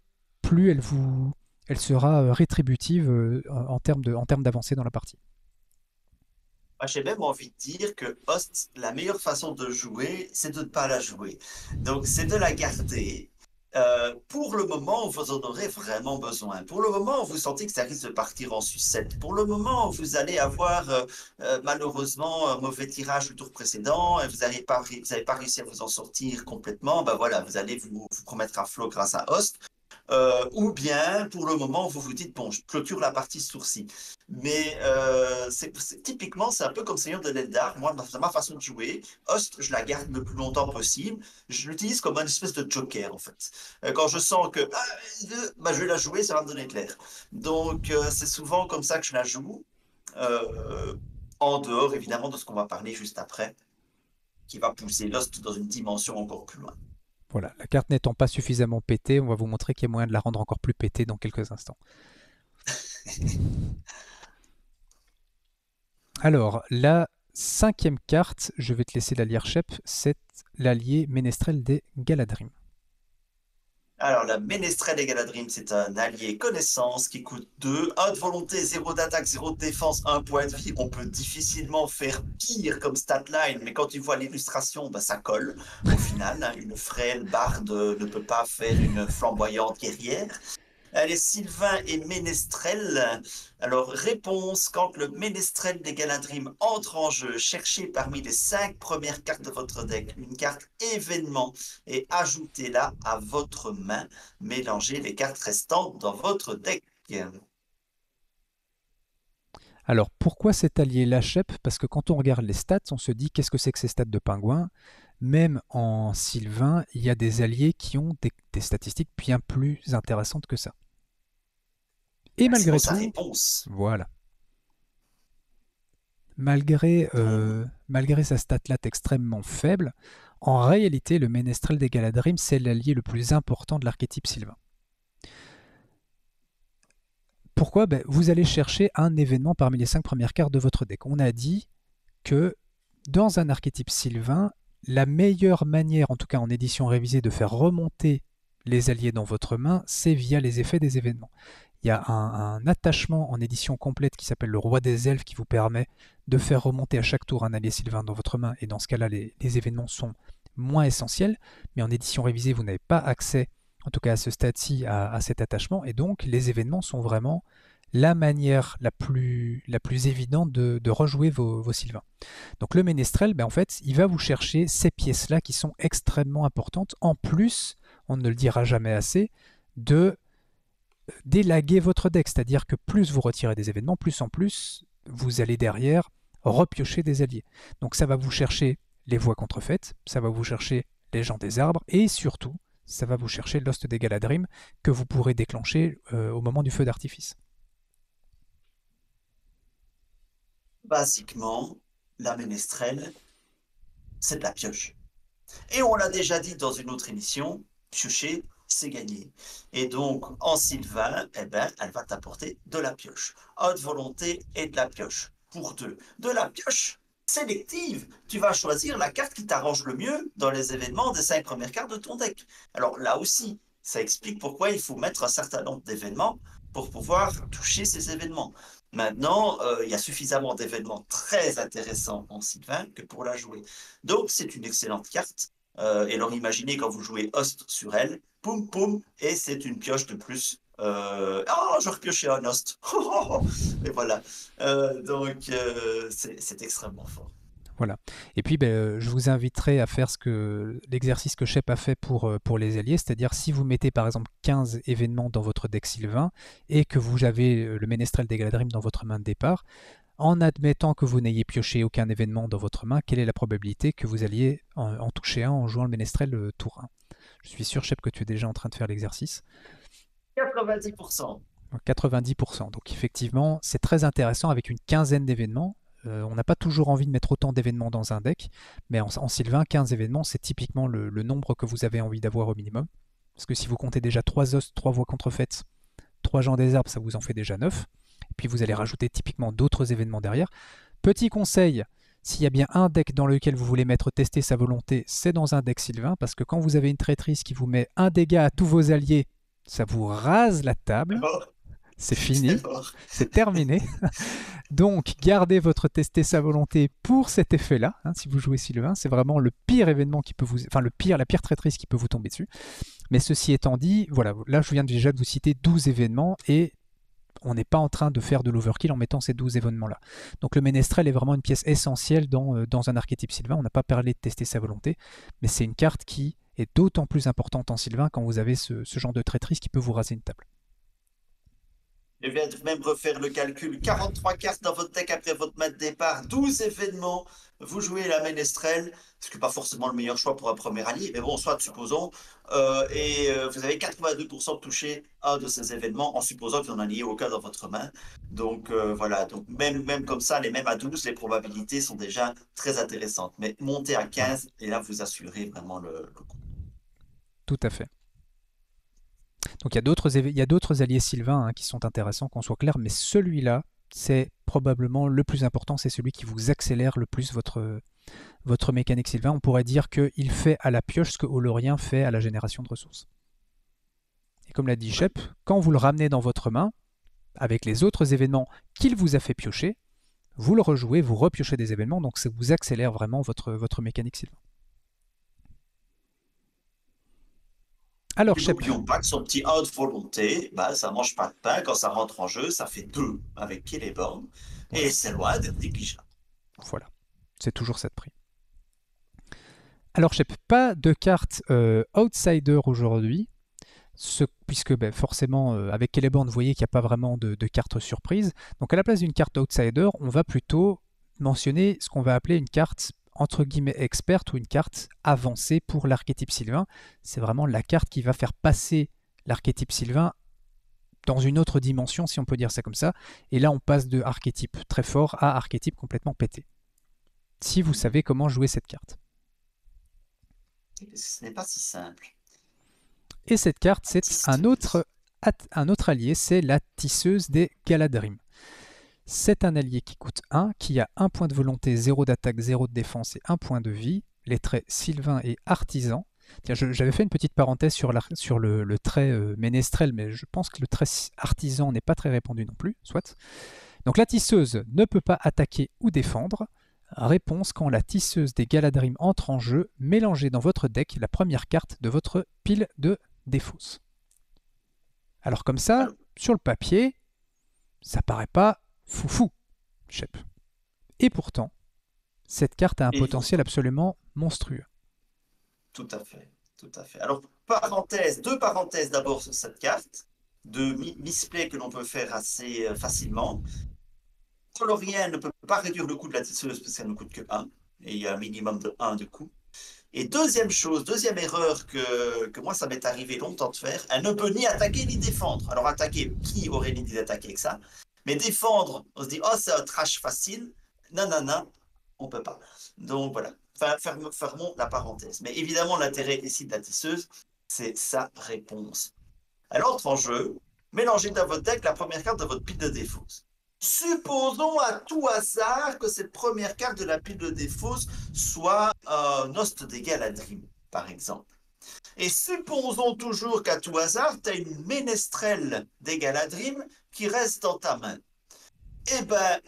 plus elle sera rétributive en termes d'avancée dans la partie. Moi, j'ai même envie de dire que Host, la meilleure façon de jouer, c'est de ne pas la jouer. Donc, c'est de la garder. Pour le moment où vous en aurez vraiment besoin, pour le moment où vous sentez que ça risque de partir en sucette, pour le moment où vous allez avoir malheureusement un mauvais tirage le tour précédent et vous n'avez pas réussi à vous en sortir complètement, ben voilà, vous allez vous remettre à flot grâce à Host. Ou bien, pour le moment, vous vous dites, bon, je clôture la partie sourcil. Mais typiquement, c'est un peu comme Seigneur de l'Eldar. Moi, dans ma façon de jouer, Host, je la garde le plus longtemps possible. Je l'utilise comme une espèce de joker, en fait. Quand je sens que bah, je vais la jouer, ça va me donner clair. Donc, c'est souvent comme ça que je la joue. Euh, En dehors, évidemment, de ce qu'on va parler juste après, qui va pousser Lost dans une dimension encore plus loin. Voilà, la carte n'étant pas suffisamment pétée, on va vous montrer qu'il y a moyen de la rendre encore plus pétée dans quelques instants. Alors, la cinquième carte, je vais te laisser la lire, Shep, c'est l'allié Ménestrel des Galadrim. Alors, la Ménestrel des Galadrim, c'est un allié connaissance qui coûte 2, 1 de volonté, 0 d'attaque, 0 de défense, 1 point de vie. On peut difficilement faire pire comme statline, mais quand tu vois l'illustration, bah, ça colle. Au final, hein, une frêle barde ne peut pas faire une flamboyante guerrière. Allez, Sylvain et Ménestrel. Alors, réponse, quand le Ménestrel des Galadrim entre en jeu, cherchez parmi les 5 premières cartes de votre deck une carte événement et ajoutez-la à votre main. Mélangez les cartes restantes dans votre deck. Alors, pourquoi cet allié-là, Shep? Parce que quand on regarde les stats, on se dit qu'est-ce que c'est que ces stats de pingouin? Même en Sylvain, il y a des alliés qui ont des statistiques bien plus intéressantes que ça. Et Sinon, malgré sa tout, réponse. voilà, malgré, Donc, malgré sa stat-lat extrêmement faible, en réalité, le Ménestrel des Galadrim, c'est l'allié le plus important de l'archétype Sylvain. Pourquoi? Ben, vous allez chercher un événement parmi les 5 premières cartes de votre deck. On a dit que dans un archétype Sylvain, la meilleure manière, en tout cas en édition révisée, de faire remonter les alliés dans votre main, c'est via les effets des événements. Il y a un attachement en édition complète qui s'appelle le Roi des Elfes qui vous permet de faire remonter à chaque tour un allié sylvain dans votre main. Et dans ce cas-là, les événements sont moins essentiels. Mais en édition révisée, vous n'avez pas accès, en tout cas à ce stade-ci, à cet attachement. Et donc, les événements sont vraiment la manière la plus évidente de rejouer vos sylvains. Donc le ménestrel, ben en fait, il va vous chercher ces pièces-là qui sont extrêmement importantes. En plus, on ne le dira jamais assez, de d'élaguer votre deck. C'est-à-dire que plus vous retirez des événements, plus en plus, vous allez derrière repiocher des alliés. Donc ça va vous chercher les voies contrefaites, ça va vous chercher les gens des arbres, et surtout, ça va vous chercher l'Host des Galadrim que vous pourrez déclencher au moment du feu d'artifice. Basiquement, la ménestrelle, c'est de la pioche. Et on l'a déjà dit dans une autre émission, piocher, c'est gagner. Et donc, en Sylvain, eh ben, elle va t'apporter de la pioche. Haute volonté et de la pioche. Pour deux. De la pioche sélective. Tu vas choisir la carte qui t'arrange le mieux dans les événements des 5 premières cartes de ton deck. Alors là aussi, ça explique pourquoi il faut mettre un certain nombre d'événements pour pouvoir toucher ces événements. Maintenant, il y a suffisamment d'événements très intéressants en Sylvain que pour la jouer. Donc, c'est une excellente carte. Et alors, imaginez quand vous jouez Host sur elle, poum poum, et c'est une pioche de plus. Oh, je repiochais un Host. Et voilà. C'est extrêmement fort. Voilà. Et puis, je vous inviterai à faire l'exercice que Shep a fait pour les alliés, c'est-à-dire si vous mettez par exemple 15 événements dans votre deck sylvain et que vous avez le Ménestrel des Galadrim dans votre main de départ, en admettant que vous n'ayez pioché aucun événement dans votre main, quelle est la probabilité que vous alliez en toucher un en jouant le Ménestrel tour 1? Je suis sûr, Shep, que tu es déjà en train de faire l'exercice. 90%. 90%. Donc effectivement, c'est très intéressant avec une quinzaine d'événements. On n'a pas toujours envie de mettre autant d'événements dans un deck, mais en Sylvain, 15 événements, c'est typiquement le nombre que vous avez envie d'avoir au minimum. Parce que si vous comptez déjà 3 os, 3 voies contrefaites, 3 gens des arbres, ça vous en fait déjà 9. Et puis vous allez rajouter typiquement d'autres événements derrière. Petit conseil, s'il y a bien un deck dans lequel vous voulez mettre tester sa volonté, c'est dans un deck Sylvain, parce que quand vous avez une traîtrise qui vous met un dégât à tous vos alliés, ça vous rase la table. C'est fini, c'est terminé. Donc, gardez votre tester sa volonté pour cet effet-là. Hein, si vous jouez Sylvain, c'est vraiment le pire événement qui peut vous, enfin la pire traîtrise qui peut vous tomber dessus. Mais ceci étant dit, voilà, là je viens déjà de vous citer 12 événements et on n'est pas en train de faire de l'overkill en mettant ces 12 événements-là. Donc le Ménestrel est vraiment une pièce essentielle dans un archétype Sylvain. On n'a pas parlé de tester sa volonté, mais c'est une carte qui est d'autant plus importante en Sylvain quand vous avez ce genre de traîtrise qui peut vous raser une table. Je viens de même refaire le calcul. 43 cartes dans votre deck après votre mat de départ, 12 événements. Vous jouez la ménestrelle, ce qui n'est pas forcément le meilleur choix pour un premier allié, mais bon, soit supposons. Vous avez 82% de toucher un de ces événements en supposant que vous n'en ayez aucun dans votre main. Donc voilà, donc même comme ça, même à 12, les probabilités sont déjà très intéressantes. Mais montez à 15 et là, vous assurez vraiment le coup. Tout à fait. Donc il y a d'autres alliés sylvains qui sont intéressants, qu'on soit clair, mais celui-là, c'est probablement le plus important, c'est celui qui vous accélère le plus votre mécanique sylvain. On pourrait dire qu'il fait à la pioche ce que Olorien fait à la génération de ressources. Et comme l'a dit Shep, quand vous le ramenez dans votre main, avec les autres événements qu'il vous a fait piocher, vous le rejouez, vous repiochez des événements, donc ça vous accélère vraiment votre mécanique sylvain. Alors, n'oublions pas que son petit haute volonté, bah, ça mange pas de pain. Quand ça rentre en jeu, ça fait 2 avec Celeborn. Et c'est loin d'être négligeable. Voilà, c'est toujours ça de prix. Alors, je n'ai pas de carte Outsider aujourd'hui, puisque forcément, avec Celeborn, vous voyez qu'il n'y a pas vraiment de carte surprise. Donc, à la place d'une carte Outsider, on va plutôt mentionner ce qu'on va appeler une carte entre guillemets experte ou une carte avancée pour l'archétype sylvain. C'est vraiment la carte qui va faire passer l'archétype sylvain dans une autre dimension, si on peut dire ça comme ça. Et là, on passe de archétype très fort à archétype complètement pété. Si vous savez comment jouer cette carte. Ce n'est pas si simple. Et cette carte, c'est un autre allié, c'est la tisseuse des Galadrim. C'est un allié qui coûte 1, qui a 1 point de volonté, 0 d'attaque, 0 de défense et 1 point de vie. Les traits Sylvain et Artisan. Tiens, j'avais fait une petite parenthèse sur, sur le trait ménestrel, mais je pense que le trait artisan n'est pas très répandu non plus, soit. Donc la tisseuse ne peut pas attaquer ou défendre. Réponse, quand la tisseuse des Galadrim entre en jeu, mélangez dans votre deck la première carte de votre pile de défausse. Alors comme ça, Alors, sur le papier, ça paraît pas foufou, Shep. Et pourtant, cette carte a un et potentiel pourtant, absolument monstrueux. tout à fait, tout à fait. Alors, deux parenthèses d'abord sur cette carte, de misplay que l'on peut faire assez facilement. Colorien ne peut pas réduire le coût de la tisseuse parce qu'elle ne coûte que 1, et il y a un minimum de 1 de coût. Et deuxième chose, deuxième erreur que moi, ça m'est arrivé longtemps de faire, elle ne peut ni attaquer ni défendre. Alors attaquer, qui aurait l'idée d'attaquer avec ça? Mais défendre, on se dit, oh, c'est un trash facile. Non, non, non, on ne peut pas. Donc voilà, fermons la parenthèse. Mais évidemment, l'intérêt ici de la tisseuse, c'est sa réponse. Elle entre en jeu, mélangez dans votre deck la première carte de votre pile de défausse. Supposons à tout hasard que cette première carte de la pile de défausse soit un Host des Galadrim, par exemple. Et supposons toujours qu'à tout hasard, tu as une ménestrelle des Galadrim qui reste dans ta main. Eh bien,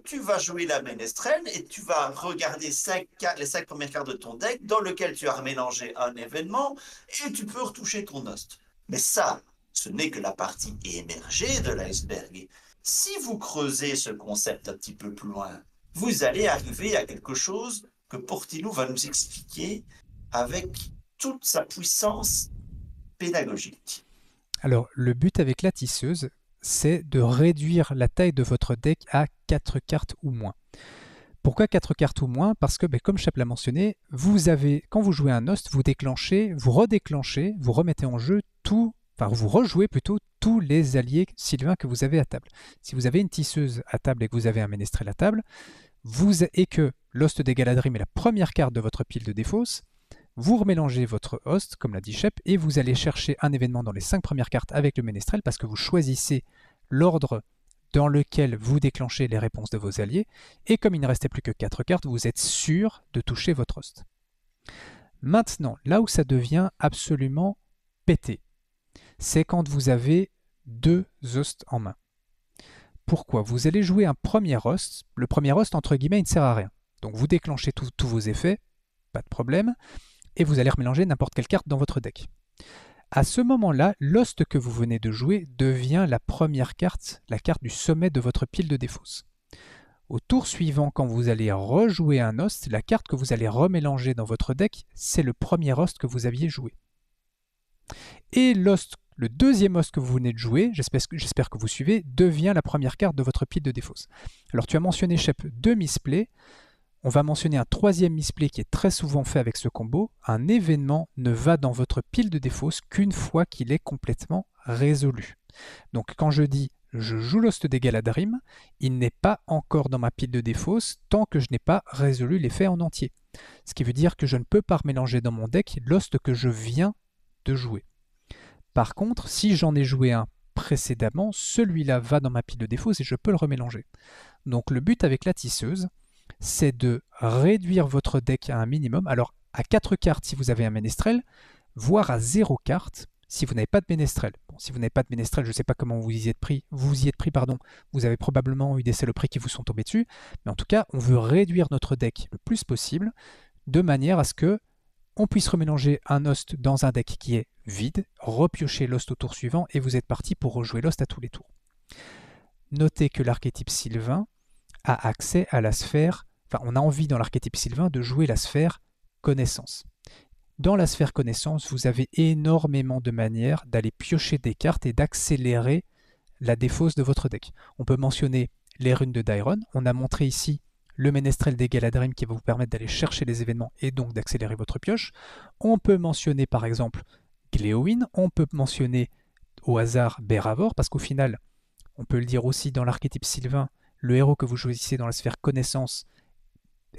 tu vas jouer la ménestrelle et tu vas regarder les 5 premières cartes de ton deck dans lequel tu as remélangé un événement et tu peux retoucher ton host. Mais ça, ce n'est que la partie émergée de l'iceberg. Si vous creusez ce concept un petit peu plus loin, vous allez arriver à quelque chose que Portillo va nous expliquer avec toute sa puissance pédagogique. Alors, le but avec la tisseuse, c'est de réduire la taille de votre deck à 4 cartes ou moins. Pourquoi 4 cartes ou moins? Parce que, comme Chap l'a mentionné, quand vous jouez un host, vous déclenchez, vous redéclenchez, vous remettez en jeu vous rejouez plutôt tous les alliés sylvains que vous avez à table. Si vous avez une tisseuse à table et que vous avez un ménestrel à table, et que l'host des Galadrim est la première carte de votre pile de défausse, vous remélangez votre host, comme l'a dit Shep, et vous allez chercher un événement dans les 5 premières cartes avec le ménestrel parce que vous choisissez l'ordre dans lequel vous déclenchez les réponses de vos alliés, et comme il ne restait plus que 4 cartes, vous êtes sûr de toucher votre host. Maintenant, là où ça devient absolument pété, c'est quand vous avez 2 hosts en main. Pourquoi? Vous allez jouer un premier host. Le premier host, entre guillemets, il ne sert à rien. Donc vous déclenchez tous vos effets, pas de problème, et vous allez remélanger n'importe quelle carte dans votre deck. À ce moment-là, l'host que vous venez de jouer devient la première carte, la carte du sommet de votre pile de défausse. Au tour suivant, quand vous allez rejouer un host, la carte que vous allez remélanger dans votre deck, c'est le premier host que vous aviez joué. Et le deuxième host que vous venez de jouer, j'espère que vous suivez, devient la première carte de votre pile de défausse. Alors tu as mentionné, Shep, 2 misplays. On va mentionner un troisième misplay qui est très souvent fait avec ce combo. Un événement ne va dans votre pile de défausse qu'une fois qu'il est complètement résolu. Donc quand je dis je joue l'host des Galadrim, il n'est pas encore dans ma pile de défausse tant que je n'ai pas résolu l'effet en entier. Ce qui veut dire que je ne peux pas remélanger dans mon deck l'host que je viens de jouer. Par contre, si j'en ai joué un précédemment, celui-là va dans ma pile de défausse et je peux le remélanger. Donc le but avec la tisseuse, c'est de réduire votre deck à un minimum. Alors à 4 cartes si vous avez un ménestrel, voire à 0 cartes si vous n'avez pas de ménestrel. Bon, si vous n'avez pas de ménestrel, je ne sais pas comment vous y êtes pris, vous avez probablement eu des saloperies qui vous sont tombées dessus, mais en tout cas, on veut réduire notre deck le plus possible, de manière à ce que on puisse remélanger un host dans un deck qui est vide, repiocher l'host au tour suivant, et vous êtes parti pour rejouer l'host à tous les tours. Notez que l'archétype sylvain a accès à la sphère, on a envie dans l'archétype sylvain de jouer la sphère connaissance. Dans la sphère connaissance, vous avez énormément de manières d'aller piocher des cartes et d'accélérer la défausse de votre deck. On peut mentionner les runes de Dairon. On a montré ici le ménestrel des Galadrim qui va vous permettre d'aller chercher les événements et donc d'accélérer votre pioche. On peut mentionner par exemple Gléowin. On peut mentionner au hasard Béravor parce qu'au final, on peut le dire aussi dans l'archétype sylvain, le héros que vous choisissez dans la sphère connaissance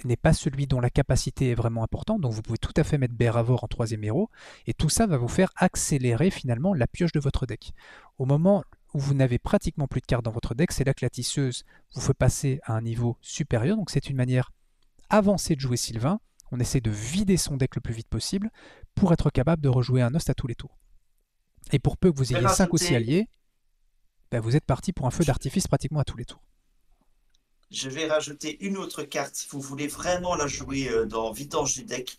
n'est pas celui dont la capacité est vraiment importante, donc vous pouvez tout à fait mettre Béravor en 3e héros, et tout ça va vous faire accélérer finalement la pioche de votre deck. Au moment où vous n'avez pratiquement plus de cartes dans votre deck, c'est là que la tisseuse vous fait passer à un niveau supérieur, donc c'est une manière avancée de jouer Sylvain. on essaie de vider son deck le plus vite possible pour être capable de rejouer un host à tous les tours. Et pour peu que vous Je vais ayez 5 ou 6 rajouter, alliés, ben vous êtes parti pour un feu d'artifice pratiquement à tous les tours. je vais rajouter une autre carte. Si vous voulez vraiment la jouer dans vidange du deck,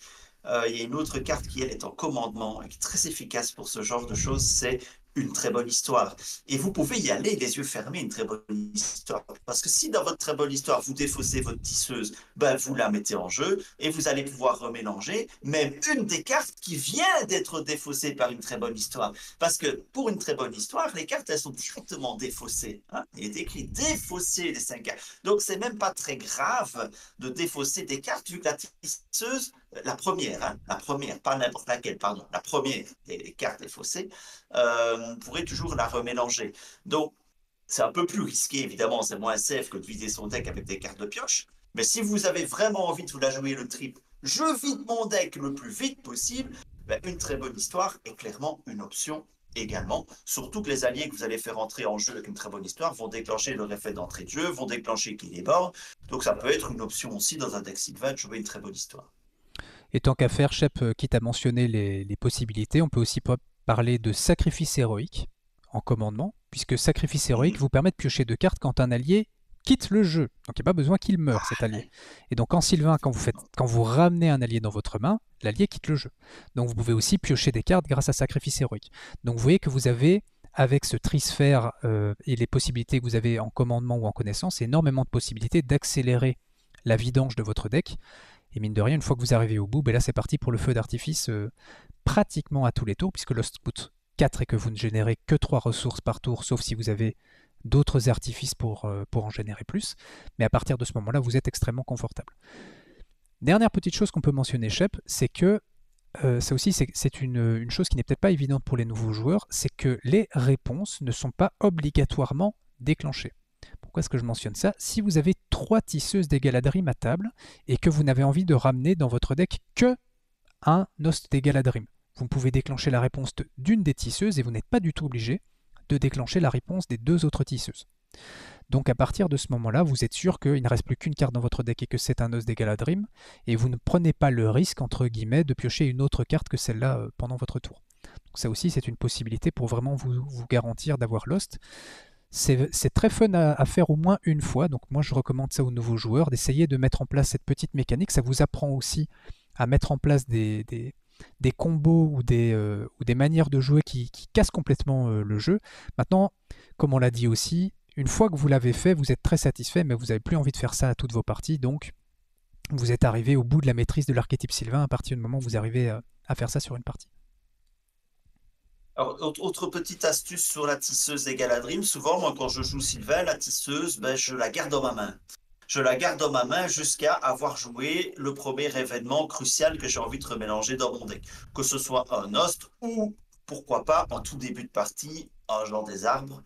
il y a une autre carte qui, elle, est en commandement et qui est très efficace pour ce genre de choses. C'est une très bonne histoire. Et vous pouvez y aller les yeux fermés, une très bonne histoire. Parce que si dans votre très bonne histoire, vous défaussez votre tisseuse, ben, vous la mettez en jeu et vous allez pouvoir remélanger même une des cartes qui vient d'être défaussée par une très bonne histoire. Parce que pour une très bonne histoire, les cartes, elles sont directement défaussées. Hein. Il est écrit défausser les 5 cartes. Donc, c'est même pas très grave de défausser des cartes vu que la tisseuse, la première, hein, la première, pas n'importe laquelle, pardon, la première des cartes défaussées, vous pourrez toujours la remélanger. Donc, c'est un peu plus risqué, évidemment, c'est moins safe que de vider son deck avec des cartes de pioche. Mais si vous avez vraiment envie de vous la jouer le trip, je vide mon deck le plus vite possible, ben, une très bonne histoire est clairement une option également. Surtout que les alliés que vous allez faire entrer en jeu avec une très bonne histoire vont déclencher leur effet d'entrée de jeu, vont déclencher qui les bords. Donc ça peut être une option aussi dans un deck Sylvain de jouer une très bonne histoire. Et tant qu'à faire, Shep, quitte à mentionner les possibilités, on peut aussi parler de sacrifice héroïque en commandement, puisque sacrifice héroïque Mhm. vous permet de piocher 2 cartes quand un allié quitte le jeu. Donc il n'y a pas besoin qu'il meure, cet allié. Et donc en Sylvain, quand vous ramenez un allié dans votre main, l'allié quitte le jeu. Donc vous pouvez aussi piocher des cartes grâce à sacrifice héroïque. Donc vous voyez que vous avez, avec ce trisphère et les possibilités que vous avez en commandement ou en connaissance, énormément de possibilités d'accélérer la vidange de votre deck. Et mine de rien, une fois que vous arrivez au bout, ben là c'est parti pour le feu d'artifice pratiquement à tous les tours, puisque Lost coûte 4 et que vous ne générez que 3 ressources par tour, sauf si vous avez d'autres artifices pour en générer plus. Mais à partir de ce moment-là, vous êtes extrêmement confortable. Dernière petite chose qu'on peut mentionner, Shep, c'est que ça aussi, c'est une chose qui n'est peut-être pas évidente pour les nouveaux joueurs, c'est que les réponses ne sont pas obligatoirement déclenchées. Pourquoi est-ce que je mentionne ça? Si vous avez 3 tisseuses d'Egaladrim à table et que vous n'avez envie de ramener dans votre deck que un host d'Egaladrim, vous pouvez déclencher la réponse d'une des tisseuses et vous n'êtes pas du tout obligé de déclencher la réponse des 2 autres tisseuses. Donc à partir de ce moment-là, vous êtes sûr qu'il ne reste plus qu'une carte dans votre deck et que c'est un os d'Egaladrim, et vous ne prenez pas le risque, entre guillemets, de piocher une autre carte que celle-là pendant votre tour. Donc ça aussi, c'est une possibilité pour vraiment vous garantir d'avoir Lost. C'est très fun à faire au moins une fois, donc moi je recommande ça aux nouveaux joueurs, d'essayer de mettre en place cette petite mécanique. Ça vous apprend aussi à mettre en place des combos ou des manières de jouer qui cassent complètement le jeu. Maintenant, comme on l'a dit aussi, une fois que vous l'avez fait, vous êtes très satisfait, mais vous n'avez plus envie de faire ça à toutes vos parties, donc vous êtes arrivé au bout de la maîtrise de l'archétype Sylvain à partir du moment où vous arrivez à faire ça sur une partie. Alors, autre petite astuce sur la tisseuse des Galadrim, souvent, moi, quand je joue Sylvain, la tisseuse, ben, je la garde dans ma main. Je la garde dans ma main jusqu'à avoir joué le premier événement crucial que j'ai envie de remélanger dans mon deck. Que ce soit un host ou, pourquoi pas, en tout début de partie, un genre des arbres.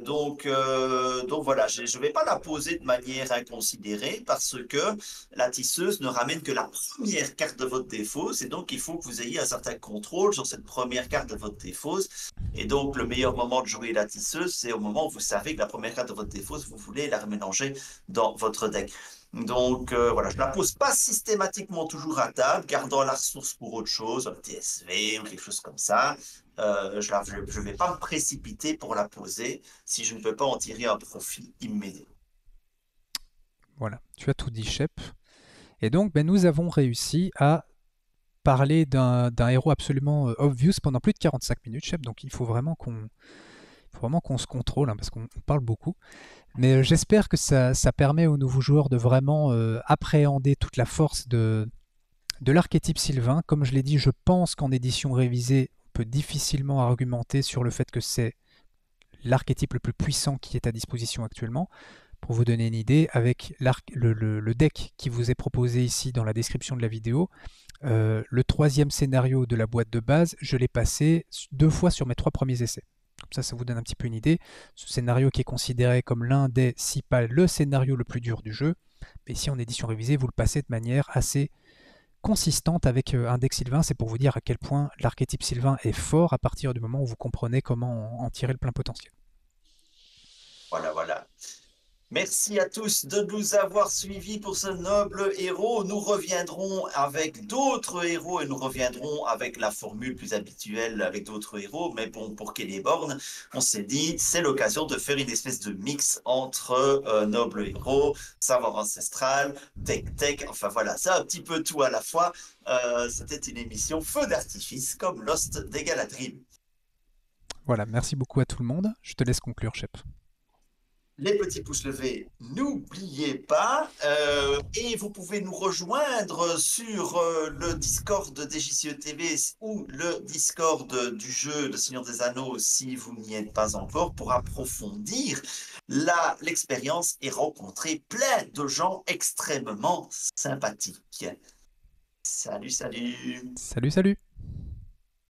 Donc voilà, je ne vais pas la poser de manière inconsidérée parce que la tisseuse ne ramène que la première carte de votre défausse et donc il faut que vous ayez un certain contrôle sur cette première carte de votre défausse. Et donc le meilleur moment de jouer la tisseuse, c'est au moment où vous savez que la première carte de votre défausse, vous voulez la remélanger dans votre deck. Donc voilà, je ne la pose pas systématiquement toujours à table, gardant la ressource pour autre chose, un TSV ou quelque chose comme ça. Je ne vais pas me précipiter pour la poser si je ne peux pas en tirer un profit immédiat. Voilà, tu as tout dit, Shep. Et donc, ben, nous avons réussi à parler d'un héros absolument obvious pendant plus de 45 minutes, Shep. Donc, il faut vraiment qu'on se contrôle, hein, parce qu'on parle beaucoup. Mais j'espère que ça permet aux nouveaux joueurs de vraiment appréhender toute la force de l'archétype Sylvain. Comme je l'ai dit, je pense qu'en édition révisée, on peut difficilement argumenter sur le fait que c'est l'archétype le plus puissant qui est à disposition actuellement. Pour vous donner une idée, avec le deck qui vous est proposé ici dans la description de la vidéo, le 3e scénario de la boîte de base, je l'ai passé 2 fois sur mes 3 premiers essais. Comme ça vous donne un petit peu une idée. Ce scénario qui est considéré comme l'un des, si pas le scénario le plus dur du jeu, mais ici en édition révisée, vous le passez de manière assez consistante avec un deck Sylvain. C'est pour vous dire à quel point l'archétype Sylvain est fort à partir du moment où vous comprenez comment en tirer le plein potentiel. Voilà, voilà. Merci à tous de nous avoir suivis pour ce noble héros. Nous reviendrons avec d'autres héros et nous reviendrons avec la formule plus habituelle avec d'autres héros. Mais bon, pour Celeborn, on s'est dit, c'est l'occasion de faire une espèce de mix entre noble héros, savoir ancestral, tech, enfin voilà, c'est un petit peu tout à la fois. C'était une émission feu d'artifice comme Lost des Galadriel. Voilà, merci beaucoup à tout le monde. Je te laisse conclure, Shep. Les petits pouces levés, n'oubliez pas. Et vous pouvez nous rejoindre sur le Discord de DJCE TV ou le Discord du jeu de Seigneur des Anneaux si vous n'y êtes pas encore pour approfondir l'expérience et rencontrer plein de gens extrêmement sympathiques. Salut, salut! Salut, salut!